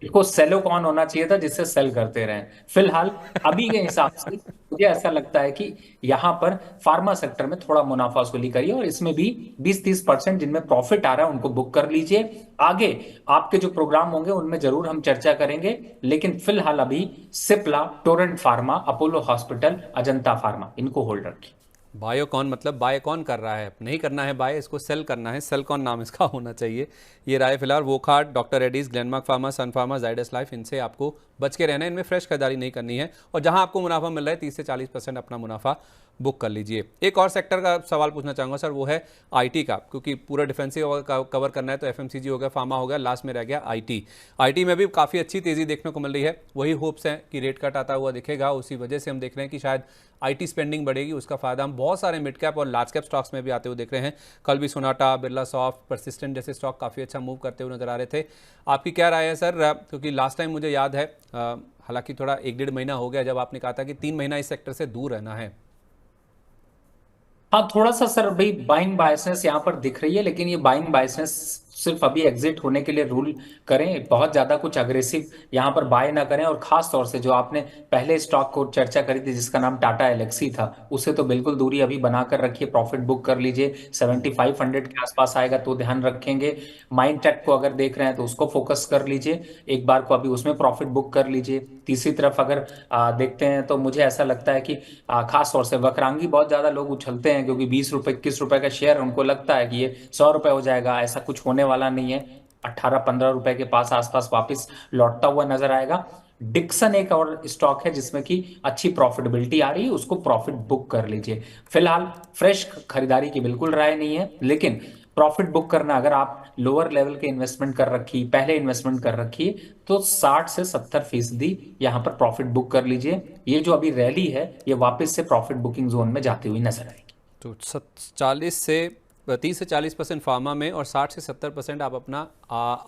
B: इसको सेलोकॉन होना चाहिए था जिससे सेल करते रहें। फिलहाल अभी के हिसाब से मुझे ऐसा लगता है कि यहाँ पर फार्मा सेक्टर में थोड़ा मुनाफा वसूली करिए और इसमें भी 20-30% जिनमें प्रॉफिट आ रहा है उनको बुक कर लीजिए। आगे आपके जो प्रोग्राम होंगे उनमें जरूर हम चर्चा करेंगे, लेकिन फिलहाल अभी Cipla, Torrent pharma, Apollo hospital, Ajanta pharma, इनको होल्ड रखिए।
A: बायोकॉन मतलब बाय कौन कर रहा है? नहीं करना है बाय, इसको सेल करना है, सेल कौन नाम इसका होना चाहिए। ये राय फिलहाल Wockhardt, Doctor Reddy's, Glenmark Pharma, Sun Pharma, Zydus Life, इनसे आपको बच के रहना है। इनमें फ्रेश खरीदारी नहीं करनी है, और जहां आपको मुनाफा मिल रहा है 30 से 40% अपना मुनाफा बुक कर लीजिए। एक और सेक्टर का सवाल पूछना चाहूँगा सर, वो है आईटी का, क्योंकि पूरा डिफेंसिव कवर करना है तो एफएमसीजी हो गया, फार्मा हो गया, लास्ट में रह गया आईटी। आईटी में भी काफ़ी अच्छी तेज़ी देखने को मिल रही है। वही होप्स हैं कि रेट कट आता हुआ दिखेगा, उसी वजह से हम देख रहे हैं कि शायद आईटी स्पेंडिंग बढ़ेगी। उसका फायदा हम बहुत सारे मिड कैप और लार्ज कैप स्टॉक्स में भी आते हुए देख रहे हैं। कल भी सोनाटा, बिरला सॉफ्ट, परसिस्टेंट जैसे स्टॉक काफ़ी अच्छा मूव करते हुए नजर आ रहे थे। आपकी क्या राय है सर? क्योंकि लास्ट टाइम मुझे याद है, हालांकि थोड़ा 1-1.5 महीना हो गया, जब आपने कहा था कि 3 महीना इस सेक्टर से दूर रहना है।
B: हाँ, थोड़ा सा सर भाई बाइंग बायसनेस यहाँ पर दिख रही है, लेकिन ये बाइंग बायसनेस सिर्फ अभी एग्जिट होने के लिए रूल करें, बहुत ज्यादा कुछ अग्रेसिव यहाँ पर बाय ना करें। और खास तौर से जो आपने पहले स्टॉक को चर्चा करी थी जिसका नाम टाटा एलेक्सी था, उससे तो बिल्कुल दूरी अभी बनाकर रखिए, प्रॉफिट बुक कर लीजिए। 7500 के आसपास आएगा तो ध्यान रखेंगे। माइंड टेक को अगर देख रहे हैं तो उसको फोकस कर लीजिए, एक बार को अभी उसमें प्रॉफिट बुक कर लीजिए। तीसरी तरफ अगर देखते हैं तो मुझे ऐसा लगता है कि खास तौर से वक्रांगी बहुत ज्यादा लोग उछलते हैं, क्योंकि 20 रुपए 21 रुपए का शेयर, उनको लगता है कि ये 100 रुपए हो जाएगा। ऐसा कुछ होने वाला नहीं है। 18-15 रुपए के पास आसपास वापस लौटता हुआ नजर आएगा। डिक्सन एक और स्टॉक है जिसमें कि अच्छी प्रॉफिटेबिलिटी आ रही है, उसको प्रॉफिट बुक कर लीजिए। फिलहाल फ्रेश खरीदारी की बिल्कुल राय नहीं है, लेकिन प्रॉफिट बुक करना, अगर आप लोअर लेवल के इन्वेस्टमेंट कर रखी, पहले इन्वेस्टमेंट कर रखी है, तो 60 से 70% यहाँ पर प्रॉफिट बुक कर लीजिए। ये जो अभी रैली है ये वापस से प्रॉफिट बुकिंग जोन में जाती हुई नजर आएगी।
A: तो 30 से 40% फार्मा में और 60 से 70% आप अपना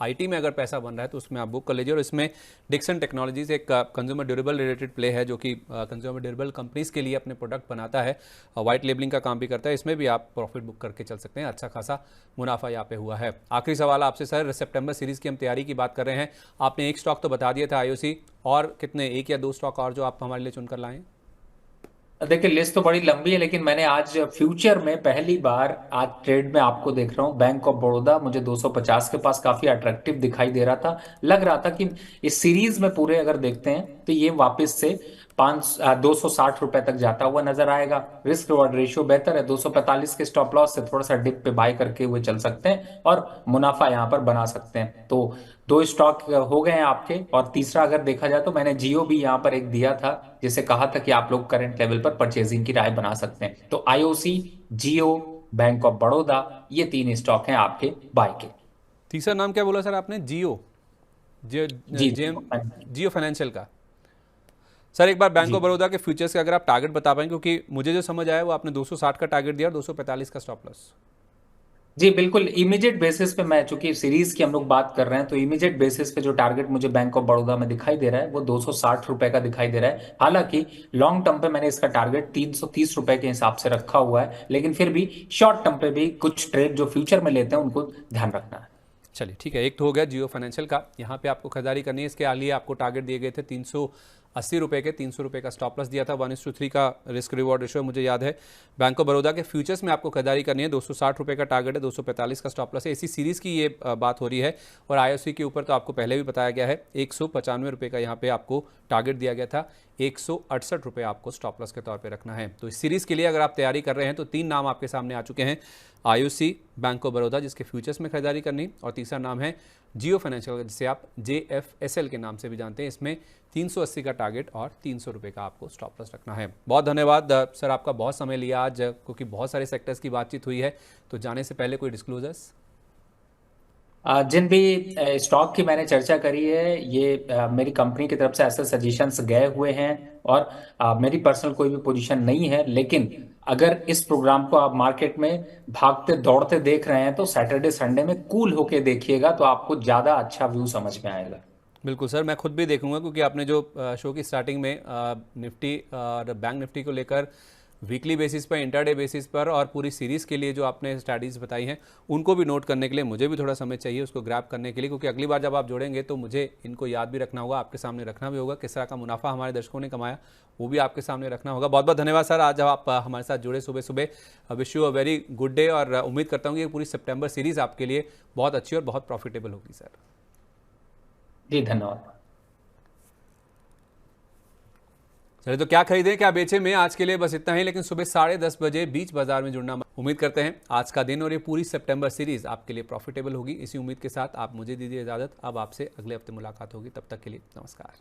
A: आईटी में अगर पैसा बन रहा है तो उसमें आप बुक कर लीजिए। और इसमें डिक्सन टेक्नोलॉजीज एक कंज्यूमर ड्यूरेबल रिलेटेड प्ले है जो कि कंज्यूमर ड्यूरेबल कंपनीज के लिए अपने प्रोडक्ट बनाता है, वाइट लेबलिंग का काम भी करता है। इसमें भी आप प्रॉफिट बुक करके चल सकते हैं, अच्छा खासा मुनाफा यहाँ पे हुआ है। आखिरी सवाल आपसे सर, सितंबर सीरीज की हम तैयारी की बात कर रहे हैं, आपने एक स्टॉक तो बता दिया था आईओसी, और कितने, एक या दो स्टॉक और जो आप हमारे लिए चुनकर लाएं?
B: देखिए लिस्ट तो बड़ी लंबी है, लेकिन मैंने आज फ्यूचर में पहली बार आज ट्रेड में आपको देख रहा हूँ, बैंक ऑफ बड़ौदा मुझे 250 के पास काफी अट्रैक्टिव दिखाई दे रहा था। लग रहा था कि इस सीरीज में पूरे अगर देखते हैं तो ये वापस से 260 रुपए तक जाता हुआ नजर आएगा। रिस्क रिवॉर्ड रेशियो बेहतर है, 245 के स्टॉप लॉस से थोड़ा सा डिप पे बाय करके हुए चल सकते हैं और मुनाफा यहाँ पर बना सकते हैं। तो दो स्टॉक हो गए हैं आपके। और तीसरा अगर देखा जाए तो मैंने जियो भी यहाँ पर एक दिया था, जिसे कहा था कि आप लोग करंट लेवल पर परचेजिंग की राय बना सकते हैं। तो IOC, Jio, bank of Baroda, ये तीन स्टॉक हैं आपके बाय के।
A: तीसरा नाम क्या बोला सर आपने? जियो? जियो?
B: जी
A: जेम जियो फाइनेंशियल का? सर एक बार बैंक
B: जी
A: ऑफ बड़ौदा के फ्यूचर्स के अगर आप टारगेट बता पाएं, क्योंकि मुझे जो समझ आया वो आपने 260 का टारगेट दिया और 245 का स्टॉप लॉस।
B: जी बिल्कुल, इमीडिएट बेसिस पे मैं, चूंकि सीरीज की हम लोग बात कर रहे हैं, तो इमीडिएट बेसिस पे जो टारगेट मुझे बैंक ऑफ बड़ौदा में दिखाई दे रहा है वो 260 रुपए का दिखाई दे रहा है। हालांकि लॉन्ग टर्म पे मैंने इसका टारगेट 330 रुपए के हिसाब से रखा हुआ है, लेकिन फिर भी शॉर्ट टर्म पे भी कुछ ट्रेड जो फ्यूचर में लेते हैं उनको ध्यान रखना है।
A: चलिए ठीक है, एक तो हो गया जियो फाइनेंशियल का, यहाँ पे आपको खरीदारी करनी है। इसके लिए आपको टारगेट दिए गए थे 380 रुपए के, 300 रुपए का स्टॉप लॉस दिया था, 1:3 का रिस्क रिवॉर्ड रेशियो मुझे याद है। बैंक ऑफ बड़ौदा के फ्यूचर्स में आपको खरीदारी करनी है, 260 रुपए का टारगेट है, 245 का स्टॉप लॉस है। इसी सीरीज की ये बात हो रही है। और आईओसी के ऊपर तो आपको पहले भी बताया गया है, 195 रुपए का यहाँ पे आपको टारगेट दिया गया था, 168 रुपए आपको स्टॉप लॉस के तौर पे रखना है। तो इस सीरीज के लिए अगर आप तैयारी कर रहे हैं तो तीन नाम आपके सामने आ चुके हैं, आईओसी, बैंक ऑफ बड़ौदा जिसके फ्यूचर्स में खरीदारी करनी, और तीसरा नाम है जियो फाइनेंशियल जिसे आप JFSL के नाम से भी जानते हैं। इसमें 380 का टारगेट और 300 रुपए का आपको स्टॉप लॉस रखना है। बहुत धन्यवाद सर, आपका बहुत समय लिया आज, क्योंकि बहुत सारे सेक्टर्स की बातचीत हुई है। तो जाने से पहले कोई डिस्क्लोजर्स?
B: जिन भी स्टॉक की मैंने चर्चा करी है, ये मेरी कंपनी की तरफ से ऐसे सजेशंस गए हुए हैं, और मेरी पर्सनल कोई भी पोजीशन नहीं है। लेकिन अगर इस प्रोग्राम को आप मार्केट में भागते दौड़ते देख रहे हैं तो सैटरडे संडे में कूल होके देखिएगा, तो आपको ज़्यादा अच्छा व्यू समझ में आएगा।
A: बिल्कुल सर, मैं खुद भी देखूंगा, क्योंकि आपने जो शो की स्टार्टिंग में निफ्टी और बैंक निफ्टी को लेकर वीकली बेसिस पर, इंटरडे बेसिस पर और पूरी सीरीज़ के लिए जो आपने स्टडीज़ बताई हैं, उनको भी नोट करने के लिए मुझे भी थोड़ा समय चाहिए उसको ग्रैब करने के लिए, क्योंकि अगली बार जब आप जोड़ेंगे तो मुझे इनको याद भी रखना होगा, आपके सामने रखना भी होगा। किस तरह का मुनाफा हमारे दर्शकों ने कमाया वो भी आपके सामने रखना होगा। बहुत बहुत धन्यवाद सर, आज जब आप हमारे साथ जुड़े सुबह सुबह। Wish you a very good day, और उम्मीद करता हूँ कि पूरी सितंबर सीरीज़ आपके लिए बहुत अच्छी और बहुत प्रॉफिटेबल होगी सर।
B: जी धन्यवाद।
A: चलिए, तो क्या खरीदें क्या बेचें में आज के लिए बस इतना ही, लेकिन सुबह 10:30 बजे बीच बाजार में जुड़ना उम्मीद करते हैं आज का दिन और ये पूरी सितंबर सीरीज आपके लिए प्रॉफिटेबल होगी। इसी उम्मीद के साथ आप मुझे दीजिए इजाजत, अब आपसे अगले हफ्ते मुलाकात होगी, तब तक के लिए नमस्कार।